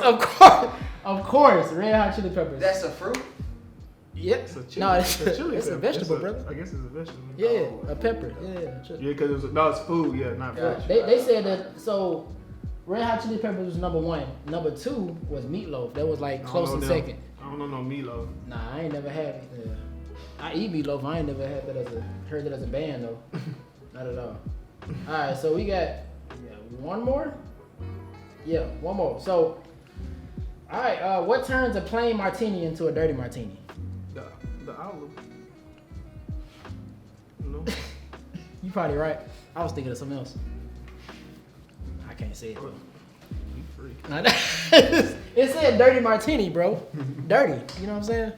Of course, Red Hot Chili Peppers. That's a fruit? Yep. It's a chili. No, it's a chili pepper. vegetable, brother. I guess it's a vegetable. Yeah, Oh, a pepper. Yeah. Yeah, because it's food. Yeah, not vegetable. They said that. So, Red Hot Chili Peppers was number 1. Number 2 was Meatloaf. That was like close in second. I don't know no meatloaf. Nah, I ain't never had it. I eat Meatloaf. I ain't never had that heard that as a band though. Not at all. All right, so we got one more. Yeah, one more. So, all right, what turns a plain martini into a dirty martini? The olive. No. You probably right. I was thinking of something else. I can't say it though. You freak. It said dirty martini, bro. Dirty. You know what I'm saying?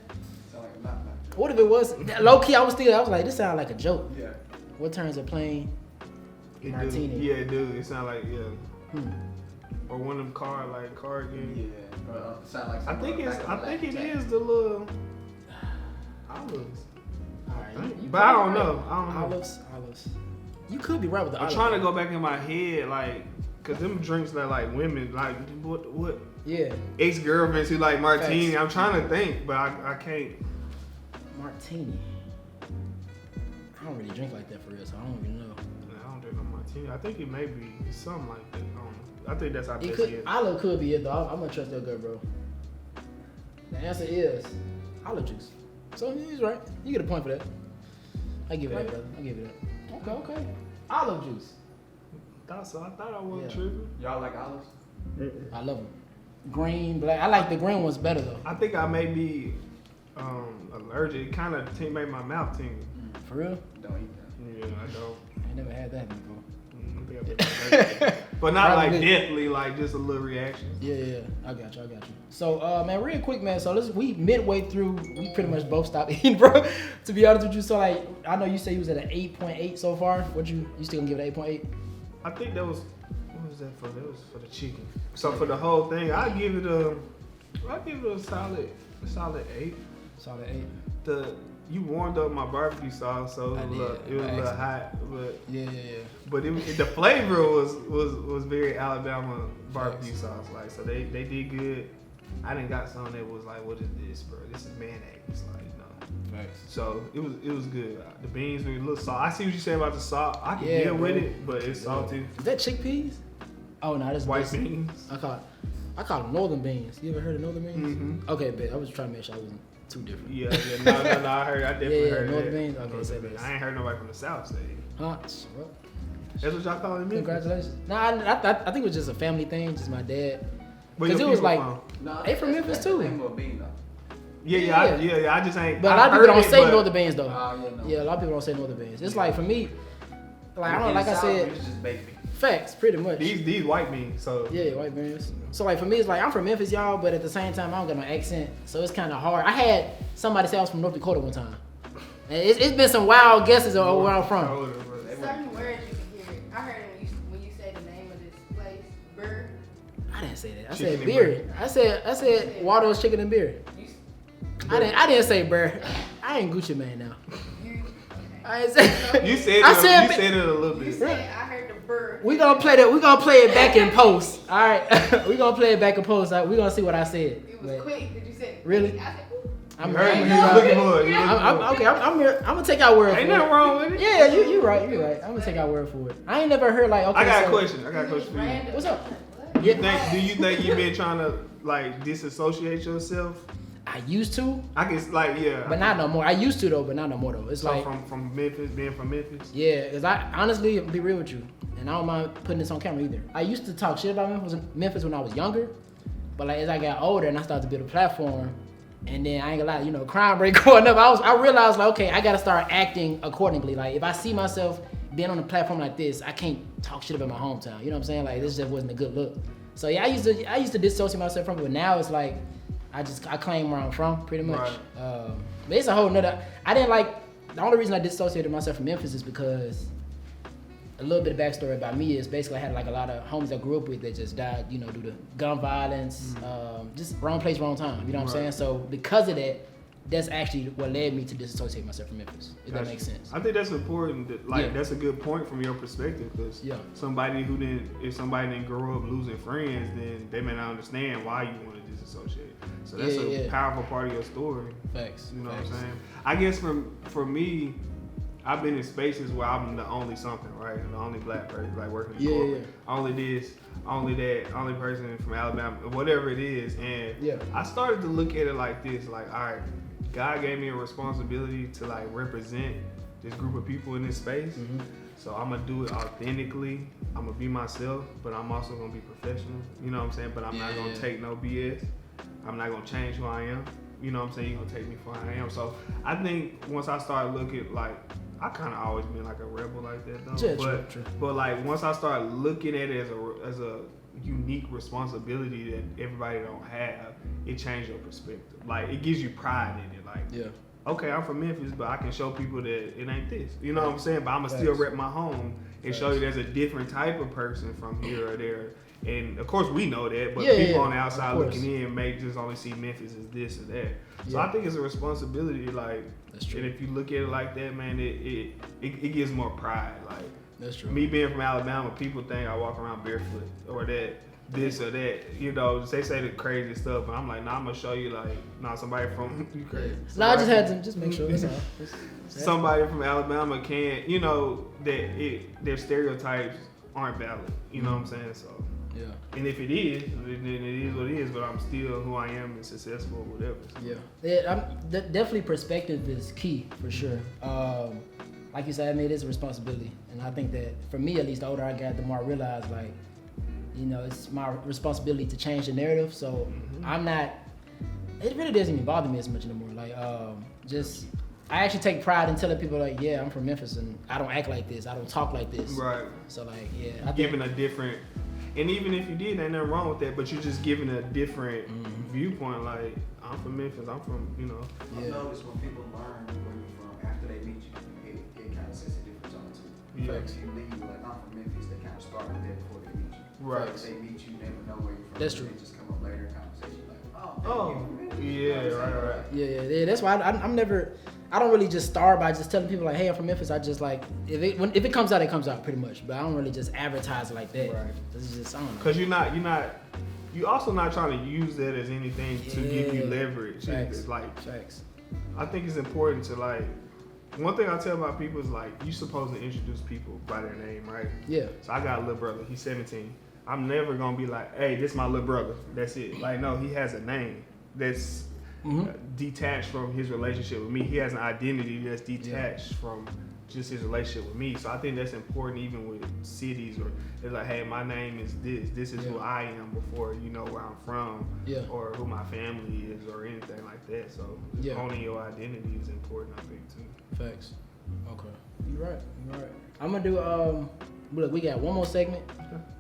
Sound like not. What if it was low key? I was like, this sounds like a joke. Yeah. What turns a plain martini? Yeah, it do. It sound like or one of them card games. Yeah. Sound like I think it is the little olives. All right, But I don't know. Olives. You could be right with the I'm olives. trying to go back in my head, like, cause them drinks that like women like what Yeah. ex-girlfriends who like martini. Facts. I'm trying to think, but I can't. Martini. I don't really drink like that for real, so I don't even know. I don't drink no martini. I think it may be something like that. I don't know. I think that's our It best could, guess. olive could be it though. I'm gonna trust that girl, bro. The answer is olive juice. So he's right. You get a point for that. I give it that, brother. I give it that. Okay. Olive juice. I thought I wasn't Yeah. tripping. Y'all like olives? I love them. Green, black. I like the green ones better though. I think I may be allergic. It kind of made my mouth tingle. For real? Don't eat Yeah, I don't. I ain't never had that before. I think I may be allergic. But not like Probably. deathly, like just a little reaction. Yeah. I got you. So, man, real quick, man. So we midway through. We pretty much both stopped eating, bro. To be honest with you, so like, I know you say you was at an 8.8 so far. What you still gonna give it 8.8? I think that was what was that for? That was for the chicken. So for the whole thing, I give it a solid 8. Solid 8. You warmed up my barbecue sauce, so I it was did. a little hot, but Yeah. but the flavor was very Alabama barbecue sauce, like, so they did good. I didn't got some that was like, what is this, bro? This is mayonnaise, like, no. Facts. So it was good. The beans were a little salt. I see what you saying about the salt. I can Yeah, deal with bro. it, but it's salty. Is that chickpeas? Oh no, that's White this- beans. I call them northern beans. You ever heard of northern beans? Mm-hmm. Okay, bet. I was trying to make sure I wasn't too different. Yeah. No. I definitely heard northern that. beans. Okay, Northern say beans. less. I ain't heard nobody from the south say it. Huh? Well, That's what y'all calling me? congratulations. Nah, I think it was just a family thing. Just my dad. Where Because your it was people like, from? No, They from Memphis, that's too. the name of a bean, though. Yeah. I just ain't. but a I lot of heard people don't it, say but- northern beans though. No. Yeah, a lot of people don't say northern beans. It's like for me, like I In don't like the I South, said, it's just baked beans. facts pretty much. These white beans, so Yeah, white beans. So like for me, it's like I'm from Memphis, y'all, but at the same time, I don't got no accent, so it's kind of hard. I had somebody say I was from North Dakota one time, And it's been some wild guesses on where I'm from. Certain words you can hear it. I heard it when you say the name of this place, Burr. I didn't say that. I Chicken said and beer. I said Waldo's chicken and beer. I didn't say Burr. I ain't Gucci Mane now. I ain't say. You said it a little bit. You said I heard the Burr. We gonna play it back in post. All right, we gonna play it back in post. We gonna see what I said. It was quick. Did you say? Really? I said, I'm heard you. You looking for it. I'm gonna take our word for it. Ain't nothing wrong with it. Yeah, you right. I'm gonna take our word for it. I ain't never heard like. Okay, I got so, a question for you. Brandan. What's up? Do you think you've been trying to like disassociate yourself? I used to, I guess yeah. but not no more. I used to though, but not no more though. It's So like from Memphis, being from Memphis. yeah, because I honestly be real with you, and I don't mind putting this on camera either. I used to talk shit about Memphis when I was younger, but like as I got older and I started to build a platform, and then I ain't gonna lie, crime rate going up. I realized like okay, I gotta start acting accordingly. Like if I see myself being on a platform like this, I can't talk shit about my hometown. You know what I'm saying? Like this just wasn't a good look. So yeah, I used to dissociate myself from it, but now it's like I claim where I'm from pretty much. Right. But it's a whole nother. I didn't like the only reason I dissociated myself from Memphis is because a little bit of backstory about me is basically I had like a lot of homies I grew up with that just died, due to gun violence, just wrong place, wrong time. You know what I'm saying? So because of that, that's actually what led me to disassociate myself from Memphis. If that makes sense. I think that's important. That's a good point from your perspective because if somebody didn't grow up losing friends, then they may not understand why you want to disassociate. So that's a powerful part of your story. Facts. You know what I'm saying? I guess for me, I've been in spaces where I'm the only something, right? The only black person, like working in corporate. Only this, only that, only person from Alabama, whatever it is. And I started to look at it like this, like, all right, God gave me a responsibility to like represent this group of people in this space. Mm-hmm. So I'm gonna do it authentically. I'm gonna be myself, but I'm also gonna be professional. You know what I'm saying? But I'm not gonna take no BS. I'm not gonna change who I am. You know what I'm saying? You're gonna take me for who I am. So I think once I started looking like, I kind of always been like a rebel like that though. But like once I started looking at it as a unique responsibility that everybody don't have, it changed your perspective. Like it gives you pride in it. Like okay, I'm from Memphis, but I can show people that it ain't this. You know what I'm saying? But I'ma still rep my home and show you there's a different type of person from here or there. And of course we know that, but people on the outside looking in may just only see Memphis as this or that. So I think it's a responsibility, like, that's true. And if you look at it like that, man, it gives more pride. Like, that's true. Me being from Alabama, people think I walk around barefoot or that, this or that. You know, they say the crazy stuff, and I'm like, nah, I'm gonna show you, like, nah, somebody from you crazy. No, I just had to just make sure. That's all. Somebody from Alabama can't, their stereotypes aren't valid. You know what I'm saying? So. Yeah. And if it is, then it is what it is. But I'm still who I am and successful or whatever. So. Yeah. Definitely perspective is key for sure. Like you said, I mean, it is a responsibility, and I think that for me at least, the older I got, the more I realized like, it's my responsibility to change the narrative. So I'm not. It really doesn't even bother me as much anymore. Like, I actually take pride in telling people like, yeah, I'm from Memphis and I don't act like this. I don't talk like this. Right. So like, yeah. Giving a different. And even if you did, ain't nothing wrong with that, but you're just giving a different viewpoint. Like, I'm from Memphis, I'm from, I've noticed when people learn where you're from, after they meet you, it kind of sets a different tone too. Yeah. If you leave, like, I'm from Memphis, they kind of start with that before they meet you. Right. If they meet you, never know where you're from. That's true. They just come up later in conversation like, right. Yeah. That's why I'm never. I don't really just start by just telling people like, hey, I'm from Memphis. I just like if it comes out, it comes out pretty much. But I don't really just advertise it like that. Right. It's just I don't know. Because you're also not trying to use that as anything to give you leverage. Facts. Facts. I think it's important to like. One thing I tell my people is like, you're supposed to introduce people by their name, right? Yeah. So I got a little brother. He's 17. I'm never gonna be like, hey, this is my little brother. That's it. Like, no, he has a name that's detached from his relationship with me. He has an identity that's detached from just his relationship with me. So I think that's important even with cities or it's like, hey, my name is this. This is who I am before you know where I'm from or who my family is or anything like that. So owning your identity is important, I think, too. Facts. Okay. You're right. I'm gonna do look, we got one more segment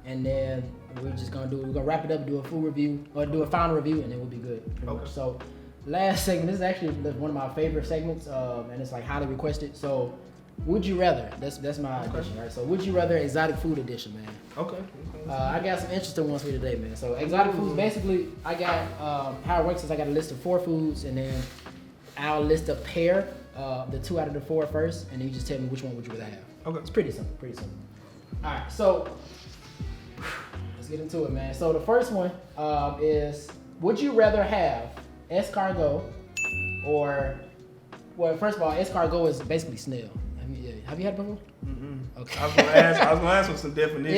and then we're gonna wrap it up, do a full review or do a final review and then we'll be good pretty much. So last segment. This is actually one of my favorite segments, and it's like highly requested. So, would you rather? That's my edition, right? So, would you rather exotic food edition, man? Okay. I got some interesting ones for you today, man. So, exotic foods. Basically, I got how it works is I got a list of 4 foods, and then I'll list a pair, the 2 out of the 4 first, and then you just tell me which one would you rather have. Okay. It's pretty simple. Pretty simple. All right. So, let's get into it, man. So, the first one is: would you rather have escargot or, well, first of all, escargot is basically snail. Have you had it before? Mm-hmm. Okay. I was gonna ask for some definitions.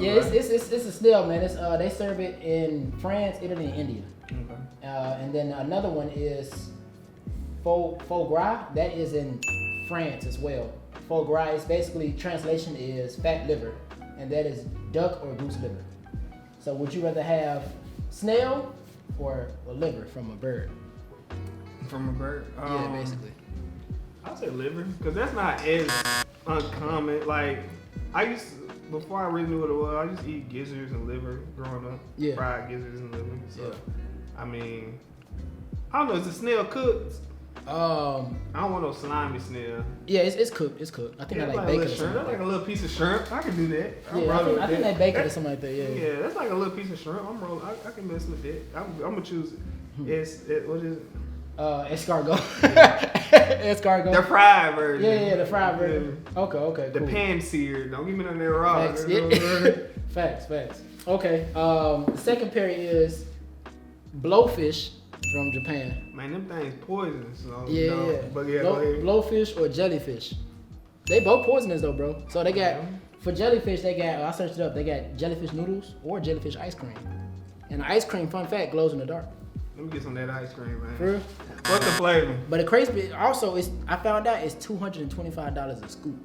It's a snail, man. It's they serve it in France, Italy, and India. Okay. And then another one is foie gras. That is in France as well. Foie gras is basically, translation is fat liver, and that is duck or goose liver. So would you rather have snail or liver from a bird? From a bird? Yeah, basically. I'll say liver, because that's not as uncommon. Like, before I really knew what it was, I used to eat gizzards and liver growing up. Yeah. Fried gizzards and liver. So, Yeah. I mean, I don't know, is the snail cooked? I don't want no slimy snail. Yeah, it's cooked. It's cooked. I think I like bacon or something. That's like a little piece of shrimp. I can do that. Yeah, I think they bacon or something like that. Yeah. Yeah, that's like a little piece of shrimp. I'm rolling. I can mess with that. I'm gonna choose it. What is it? Escargot. Escargot. The fried version. Yeah, the fried version. Okay, The cool. pan-seared. Don't give me none of that raw. Facts. Facts. Okay. The second pair is blowfish from Japan. Man, them things poisonous. So Yeah. But yeah, go ahead. Blowfish or jellyfish. They both poisonous though, bro. So they got, for jellyfish, they got, I searched it up, they got jellyfish noodles or jellyfish ice cream. And the ice cream, fun fact, glows in the dark. Let me get some of that ice cream, man. For real? What's the flavor? But the crazy bit also is, I found out it's $225 a scoop.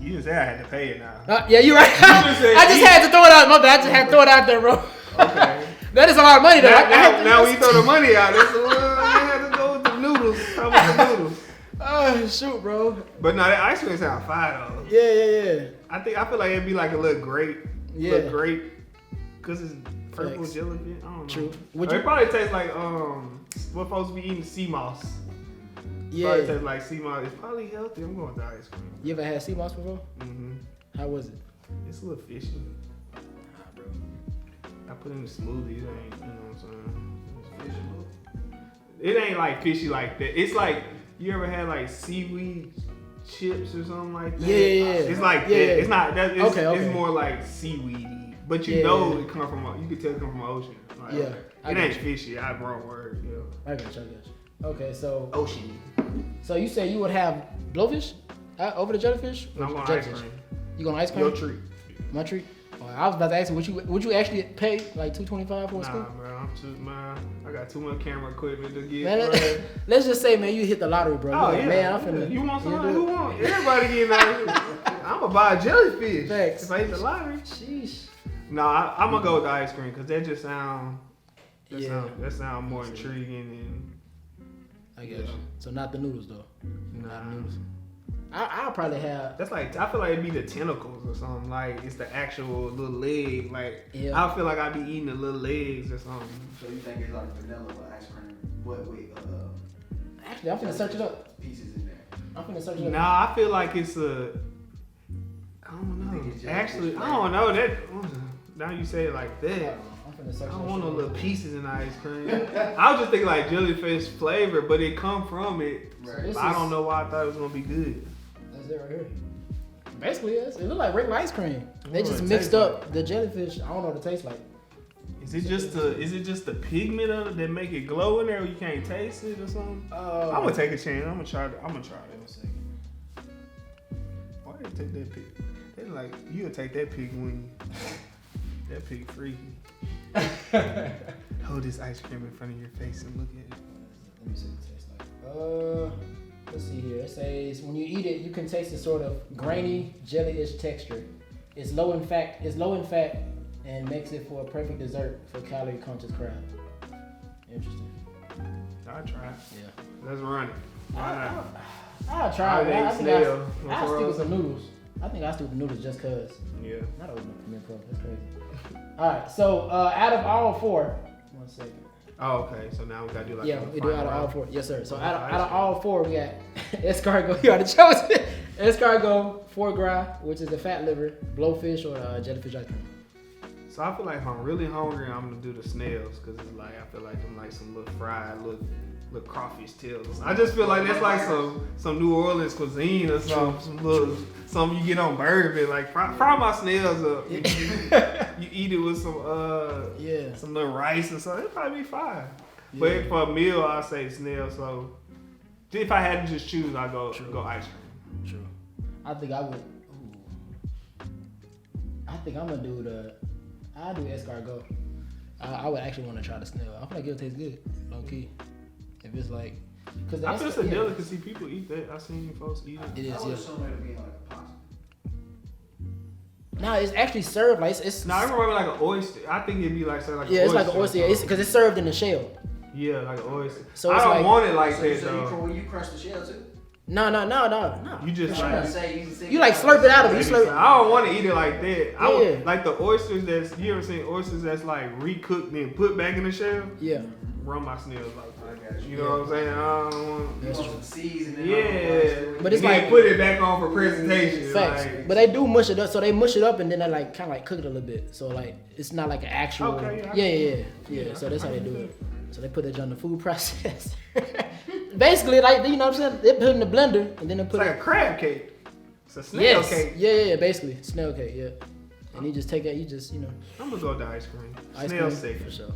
You didn't say I had to pay it now. Yeah, you're right. I just had to throw it out. My bad. I just had to throw it out there, bro. Okay. That is a lot of money, though. Now we throw the money out. That's you have to go with the noodles. How about the noodles? Oh, shoot, bro. But no, that ice cream sound fire though. Yeah. I feel like it'd be like a little grape. Yeah. Little grape. Cause it's purple Facts. jelly bean. I don't know. True. It probably tastes like what folks be eating, sea moss. Yeah. Probably tastes like sea moss. It's probably healthy. I'm going with the ice cream. You ever had sea moss before? Mm-hmm. How was it? It's a little fishy. Bro. I put it in the smoothie. It ain't, you know what I'm saying? It ain't like fishy like that. It's like, you ever had like seaweed chips or something like that? Yeah. It's like Yeah. that. It's not that. It's, Okay. it's more like seaweedy, but you Yeah. know it come from. You can tell it come from the ocean. Like, Yeah, I it get ain't you. fishy. I wrong word. Yeah. I got you. Okay, so Ocean. so you say you would have blowfish over the jellyfish? No, I'm Or going ice jellyfish? cream. You going ice cream? Your treat. My treat? Oh, I was about to ask you, would you actually pay like $225 for a Nah, scoop? bro. I got too much camera equipment to get. Man, bro. let's just say, man, you hit the lottery, bro. Oh You're like, yeah, man, I'm finna. You want do something? it. Who want? Everybody getting out here. I'm gonna buy a jellyfish. Facts. If I hit the lottery. Sheesh. No, I'm gonna go with the ice cream because that just sound. Yeah. That sound more intriguing I get you. So not the noodles though. and Not the noodles. I'll probably have. that's like I feel like it'd be the tentacles or something. Like it's the actual little leg. Like Yeah. I feel like I'd be eating the little legs or something. So you think it's like vanilla with ice cream? What with Actually, I'm finna search it up. pieces in there? I'm finna search it up. Nah, I feel like it's a. I don't think know. it's just Actually, I flavor. don't know that. Now you say it like that. I'm finna search I it don't up. want no little pieces in the ice cream. I was just thinking like jellyfish flavor, but it come from it. Right. This I don't is- know why I thought it was gonna be good. That's it right here. Basically, it look like regular ice cream. They What just it mixed taste up the jellyfish. I don't know what it tastes like. Is it just the pigment of it that make it glow in there, or you can't taste it or something? I'm gonna take a chance. I'm gonna try that. One second. Why did they take that pig? They like you'll take that pig wing. That pig freaky. Hold this ice cream in front of your face and look at it. Let me see what it tastes like. Let's see here. It says when you eat it, you can taste a sort of grainy, jelly-ish texture. It's low in fat, and makes it for a perfect dessert for calorie-conscious crowd. Interesting. I'll try it. Yeah. Let's run it. Why not? I'll try it. I I ate think snail I'll before stick with I some noodles. I think I'll stick with the noodles just cause. Yeah. Not old enough for Mint Pro. That's crazy. All right. So out of all 4, 1 second. Oh, okay. So now we gotta do like Yeah, a we do out of all round. 4. Yes, sir. So Okay, out of all 4, we got escargot. You already chose it. Escargot, foie gras, which is the fat liver, blowfish, or jellyfish ice cream. So I feel like if I'm really hungry, I'm gonna do the snails because it's like I feel like them like some little fried little crawfish tails. I just feel like that's like some New Orleans cuisine or something you get on bourbon. Like fry my snails up. You eat it with some little rice or something. It'd probably be fine. Yeah. But for a meal, I say snails. So if I had to just choose, I go ice cream. True. I think I would. I think I'm gonna do I'll do escargot. I would actually want to try the snail. I feel like it'll taste good, low key. If it's like, cause I feel it's a delicacy. People eat that. I've seen folks eat it. It is. I would assume it'd be like a pasta. No, it's actually served like it's. No, I remember like an oyster. I think it'd be like something like it's like an oyster. Yeah, because it's served in the shell. Yeah, like an oyster. So I don't want it like that So though. when you crush the shell too? No. You just I'm like. gonna say You like slurp it out of it. You slurp. I don't want to eat it like that. I would, Yeah. like the oysters that's you ever seen oysters that's like recooked and put back in the shell. Yeah. Run my snails like I got that. you. You know what I'm saying? I don't want. You want some seasoning. Yeah, But it's and then like- put it back on for presentation. Facts. Like, But they do mush it up. So they mush it up and then they like kind of like cook it a little bit. So like it's not like an actual. Okay, Yeah. So that's how they do it. So they put it on the food process. Basically, like you know what I'm saying? They put it in the blender and then they it's put like it. a crab cake. It's a snail cake. Yeah. Basically, snail cake. Yeah. And you just take it. You just I'm gonna go with the ice cream. ice Snail cream safe. for sure.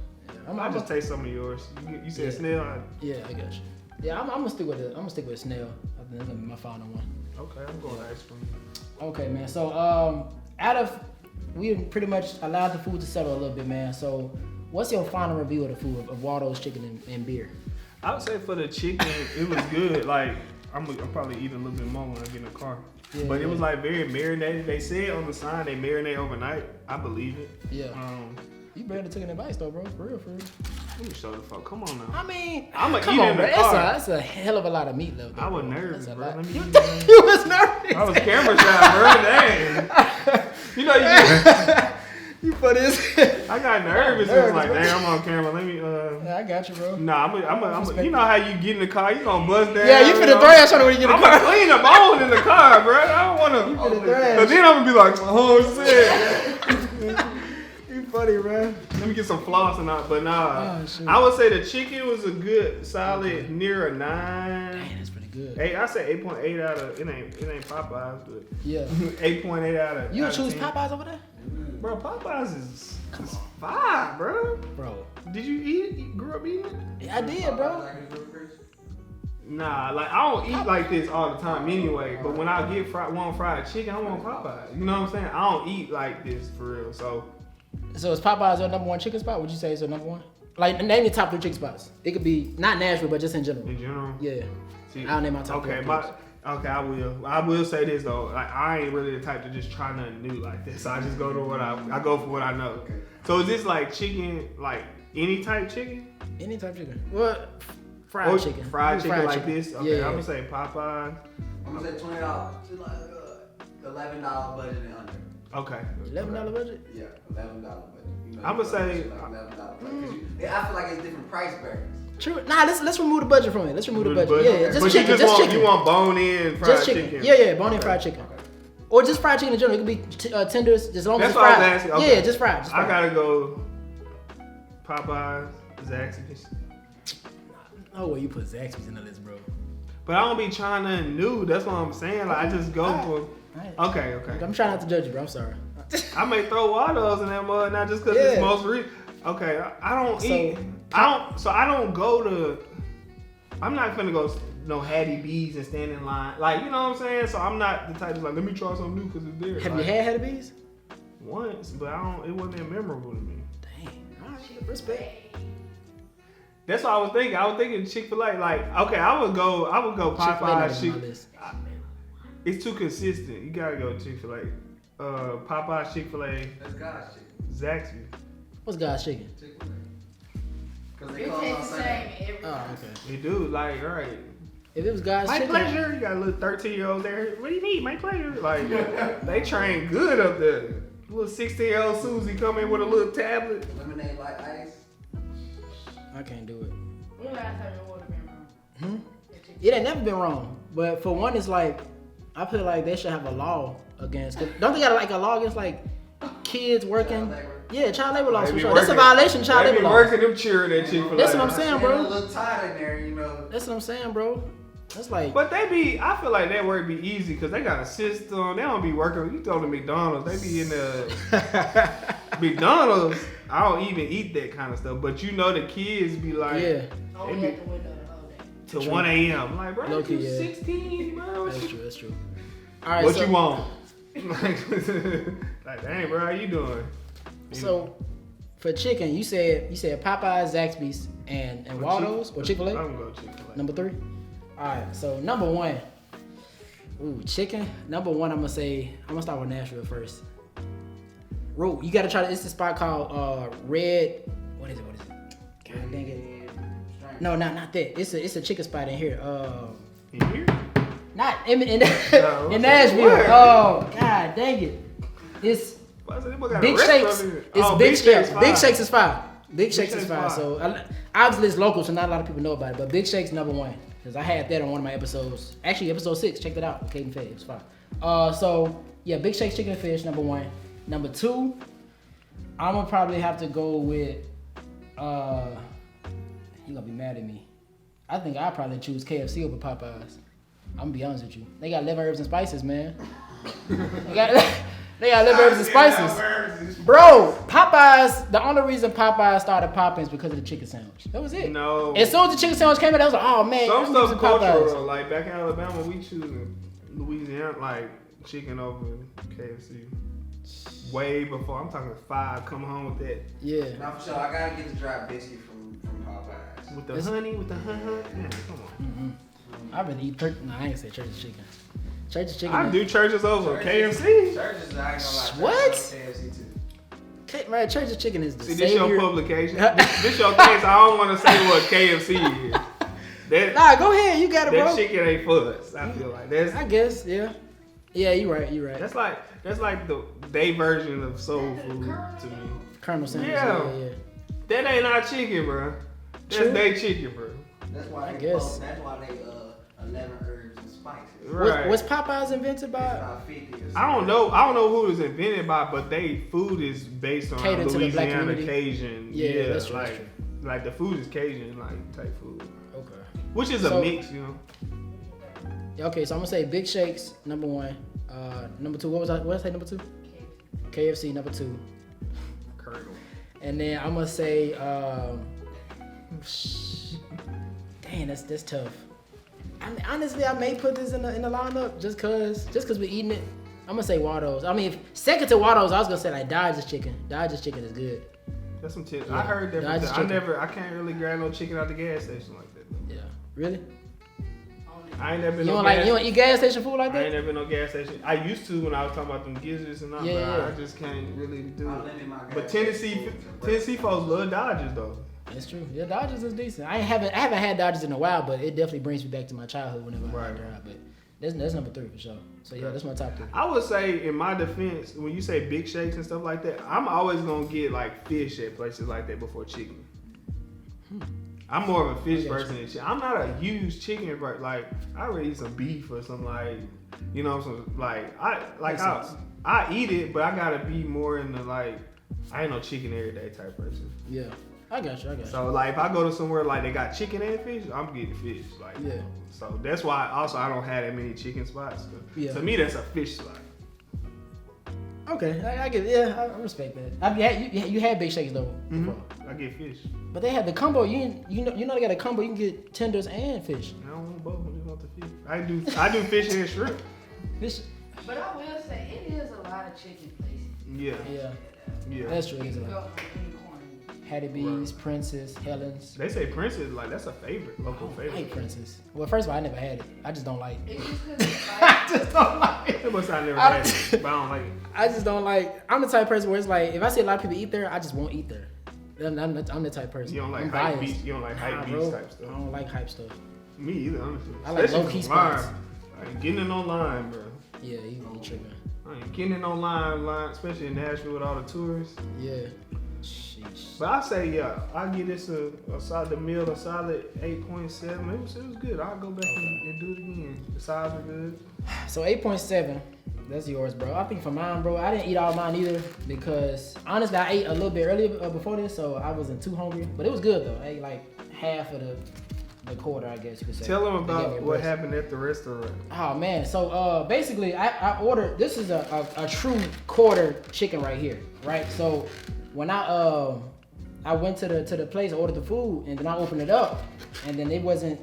Yeah. I'll just taste some of yours. You said Yeah. snail. Yeah, I got you. Yeah, I'm gonna stick with it. I'm gonna stick with snail. I think that's gonna be my final one. Okay, I'm going ice cream. Okay, man. So we pretty much allowed the food to settle a little bit, man. So what's your final review of the food of Waldo's chicken and beer? I would say for the chicken, it was good. Like I'm probably eat a little bit more when I get in the car. Yeah, But it was like very marinated. They said on the sign they marinate overnight. I believe it. Yeah. You barely took an advice though, bro. For real. Let me show the fuck. Come on now. I mean, I'ma come eat on, in the bro. car. That's a hell of a lot of meat left. Though, I was bro. nervous, That's a bro. lot. Let me You, eat you was nervous. I was camera shy, bro. Dang. You know you. You funny as I got nervous. It was like, dang, I'm on camera. Let me. I got you, bro. Nah, I'm. You know how you get in the car? You gonna buzz down. Yeah, you finna thrash on it when you get in I'm the car. gonna clean the bone in the car, bro. I don't wanna. finna thrash. Cause then I'm gonna be like, oh shit. You funny, bro. Let me get some floss and that. But nah, Oh, shit. I would say the chicken was a good, solid, near a 9. Dang, that's pretty good. 8. I say 8.8 out of it ain't Popeyes, but Yeah. 8.8 out of. You out would of choose 10. Popeyes over there? Bro, Popeyes is 5, bro. Bro. Did you eat it? Grew up eating it? Yeah, I did, bro. Nah, like I don't eat like this all the time anyway. But when I get fried chicken, I want Popeyes. You know what I'm saying? I don't eat like this for real. So is Popeyes your number one chicken spot? Would you say it's your number one? Like, name your top 3 chicken spots. It could be not Nashville, but just in general. in general, Yeah. see, I'll name my top okay, 3. okay, I will. I will say this though. Like I ain't really the type to just try nothing new like this. I just go to what I go for what I know. Okay. So is this like chicken, like any type chicken? Any type of chicken. What? Fried Or chicken. Fried Do chicken like this? Okay, Yeah. I'm gonna say Popeyes. I'm gonna say $20. It's like $11 budget and under. Okay. $11 budget? Yeah, $11 budget. You know, I'ma you say- like $11 budget. I feel like it's different price brackets. True. Nah, let's remove the budget from it. Let's remove the budget. But- Yeah, just but chicken. you Just want, chicken. You want bone-in fried Just chicken. Yeah, bone-in Okay. fried chicken. Okay. Or just fried chicken in general. It could be tenders, as long as That's it's what I fried. was asking. Okay. Yeah, just fried. Just I fried. gotta go Popeyes, Zaxby's. Oh, well, you put Zaxby's in the list, bro. But I don't be trying nothing new. That's what I'm saying. Like I just go Alright. for. Okay. I'm trying not to judge you, bro. I'm sorry. I may throw Waldo's in that mud, not just because it's Yeah. most Okay, I don't So- eat. I don't go to. I'm not gonna go no Hattie B's and stand in line. Like you know what I'm saying. So I'm not the type that's like, let me try something new because it's there. Have Like, you had Hattie B's? once? But it wasn't that memorable to me. Dang. All right, respect. That's what I was thinking. I was thinking Chick-fil-A. Like, okay, I would go Chick-fil-A not Popeyes. even on my list. It's too consistent. You gotta go Chick-fil-A. Popeyes, Chick-fil-A, That's God's chicken. Zaxby. What's God's chicken? Chick-fil-A. Because they It close on tastes the same Sunday. every Oh, time. okay. They do, like, all right. If it was God's My chicken, pleasure. You got a little 13-year-old there. What do you mean? My pleasure. Like, they train good up there. Little 16-year-old Susie come in with a little tablet. Lemonade like ice. I can't do it. When last time your water been wrong? It ain't never been wrong. But for one, it's like, I feel like they should have a law against. Don't they got like a law against like kids working? Yeah, child labor laws for sure. That's a violation of child labor laws. Working them cheering that Chick-fil-A. That's what I'm saying, bro. A little tight in there, you know. That's what I'm saying, bro. That's like. But I feel like that work be easy because they got a system. They don't be working. You go to McDonald's, they be in the McDonald's. I don't even eat that kind of stuff. But you know the kids be like, yeah. Only at the window the whole day. To True. 1 a.m. Like, bro, Low-key, you yeah. 16, bro. That's true. All right. What so, you want? Like, dang, bro, how you doing? So, for chicken, you said Popeyes, Zaxby's, and Waldo's or Chick-fil-A? I'm gonna go Chick-fil-A. Number 3. All right. So number 1. Ooh, chicken. Number 1, I'm gonna start with Nashville first. Root. You gotta try to. It's a spot called Red. What is it? God dang it. No, not that. It's a chicken spot in here. In here? Not in No, in Nashville. where? Oh, God dang it. It's Big Shakes. It's Big Shakes. Big Shakes is fire. Big Shakes is fire. So obviously it's local, so not a lot of people know about it. But Big Shakes number 1 because I had that on one of my episodes. Actually, episode 6. Check that out. with Kate and Faye. It was fire. So yeah, Big Shakes chicken and fish number 1. Number 2, I'm gonna probably have to go with. He gonna be mad at me. I think I'd probably choose KFC over Popeyes. I'm gonna be honest with you. They got liver, herbs, and spices, man. they got liver, herbs, and spices. Bro, Popeyes, the only reason Popeyes started popping is because of the chicken sandwich. That was it. No. As soon as the chicken sandwich came out, I was like, oh man. Some I'm stuff's using cultural Popeyes. though. Like back in Alabama, we choosing Louisiana, like chicken over KFC. Way before, I'm talking 5, come home with that. Yeah. Now for sure, I gotta get the dry biscuit from Popeyes. With the honey, with the man, come on. I really eat turkey. No, I ain't say church's chicken. Church's chicken. I do churches over Church's- KFC. Church's, I ain't gonna lie. What? Church's KFC too. Man, church's chicken is the See, savior. this your publication. this your thing, so I don't want to say what KFC is. That, Nah, go ahead. You got it, that bro. chicken ain't for us. I feel like I guess, yeah. Yeah, you right. that's like the day version of soul food to me. Colonel Sanders. Yeah. Yeah. That ain't our chicken, bro. That's True. they chicken, bro. That's why I they guess. That's why they 11 herbs and spices. Right. Was Popeyes invented by? About 50 or something. I don't know who it was invented by, but they food is based on Catered to the black Louisiana community. Cajun. Yeah, that's true, like that's true. like the food is Cajun like type food, Okay. which is So- a mix, you know. Okay, so I'm gonna say Big Shakes number 1. Number 2. What did I say? Number 2. KFC number 2. Colonel. And then I'm gonna say, dang, that's tough. I mean, honestly, I may put this in the lineup just cause we're eating it. I'm gonna say Waldo's. I mean, second to Waldo's, I was gonna say like Dodge's chicken. Dodge's chicken is good. That's some tips. Yeah. I heard that. Dodge's But chicken. I can't really grab no chicken out the gas station like that. Though. Yeah. Really? I ain't never been You no don't gas. like you don't eat gas station food like I ain't that? never been no gas station. I used to when I was talking about them gizzards and all, Yeah, but yeah. I just can't really do I it. limit my But gas Tennessee folks love Dodgers though. That's true. Yeah, Dodgers is decent. I haven't had Dodgers in a while, but it definitely brings me back to my childhood whenever I Right. drive. But that's number 3 for sure. So yeah, that's my top 3. I would say, in my defense, when you say big shakes and stuff like that, I'm always gonna get like fish at places like that before chicken. I'm more of a fish I got person than chicken. I'm not a huge chicken person. Like I really eat some beef or something like, you know, some Makes sense. I eat it, but I gotta be more in the like, I ain't no chicken every day type person. Yeah, I got you. So like if I go to somewhere like they got chicken and fish, I'm getting fish. Like Yeah. So that's why also I don't have that many chicken spots. 'Cause Yeah. To me that's a fish spot. Okay, I get. Yeah, I respect that. You had Big Shakes though, before. I get fish. But they had the combo. You know they got a combo. You can get tenders and fish. I don't want both. I just want the fish. I do fish and shrimp. Fish. But I will say, it is a lot of chicken places. Yeah. Yeah, that's true. You It's can a go lot. on any corner. Hattie B's, Princess, Helen's. They say Princess like that's a favorite, local I hate favorite. Princess. Well, first of all, I never had it. I just don't like. It's just 'cause it's I like, just don't like it. It must I never I had don't- it, but I don't like it. I just don't like. I'm the type of person where it's like if I see a lot of people eat there, I just won't eat there. I'm the type of person. You don't like I'm hype biased. beats. You don't like Nah, hype bro. beats type stuff. I don't like hype stuff. Me either, honestly. I like Especially low-key online. spots. I ain't getting it online, bro. Yeah, you tripping. I ain't getting it online, especially in Nashville with all the tourists. Yeah. Sheesh. But I say, yeah, I give this a solid meal, a solid 8.7. It was good. I'll go back and do it again. The sides were good. So 8.7. That's yours, bro. I think for mine, bro, I didn't eat all mine either because honestly, I ate a little bit earlier before this, so I wasn't too hungry. But it was good though. I ate like half of the quarter, I guess you could say. Tell them about what happened at the restaurant. Oh man, so basically, I ordered. This is a true quarter chicken right here, right? So when I went to the place, I ordered the food, and then I opened it up, and then it wasn't.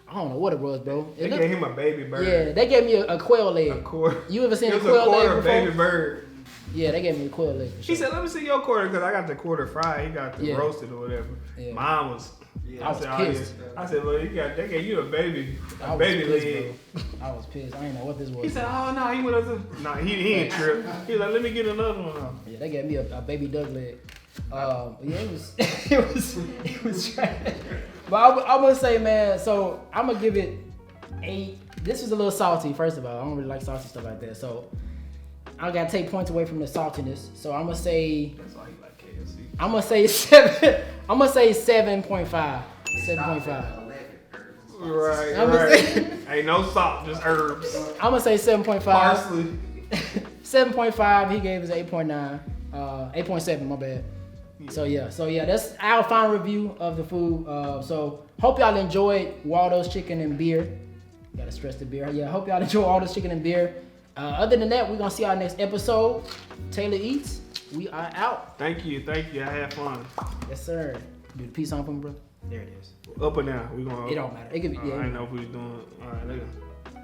I don't know what it was, bro. They gave him a baby bird. Yeah, they gave me a quail leg. A quarter. You ever seen a quail leg before? baby bird. Yeah, they gave me a quail leg. For sure. He said, "Let me see your quarter," because I got the quarter fried. He got the roasted or whatever. Yeah. Mine was. Yeah, I was pissed. I said, "Well, they gave you a baby pissed, leg." Bro. I was pissed. I didn't know what this was. He said, "Oh no, he went up to." No, he ain't trip. He was like, "Let me get another one." Now. Yeah, they gave me a baby duck leg. Yeah, it was it was trash. But I'm gonna say, man. So I'm gonna give it 8. This was a little salty. First of all, I don't really like salty stuff like that. So I gotta take points away from the saltiness. So I'm gonna say. That's why he like KFC. I'm gonna say 7. I'm gonna say 7.5. 7.5. Right. Ain't no salt, just herbs. I'm gonna say 7.5. Parsley. 7.5. He gave us 8.9. 8.7. My bad. So yeah, that's our final review of the food. So hope y'all enjoyed Waldo's chicken and beer. Gotta stress the beer. Yeah, hope y'all enjoy Waldo's chicken and beer. Other than that, we're gonna see our next episode. Taylor Eats. We are out. Thank you. I had fun. Yes, sir. Do the peace on for me, bro. There it is. Up or down? We going. It don't matter. It could be. Yeah. I didn't know if we was doing. All right, later.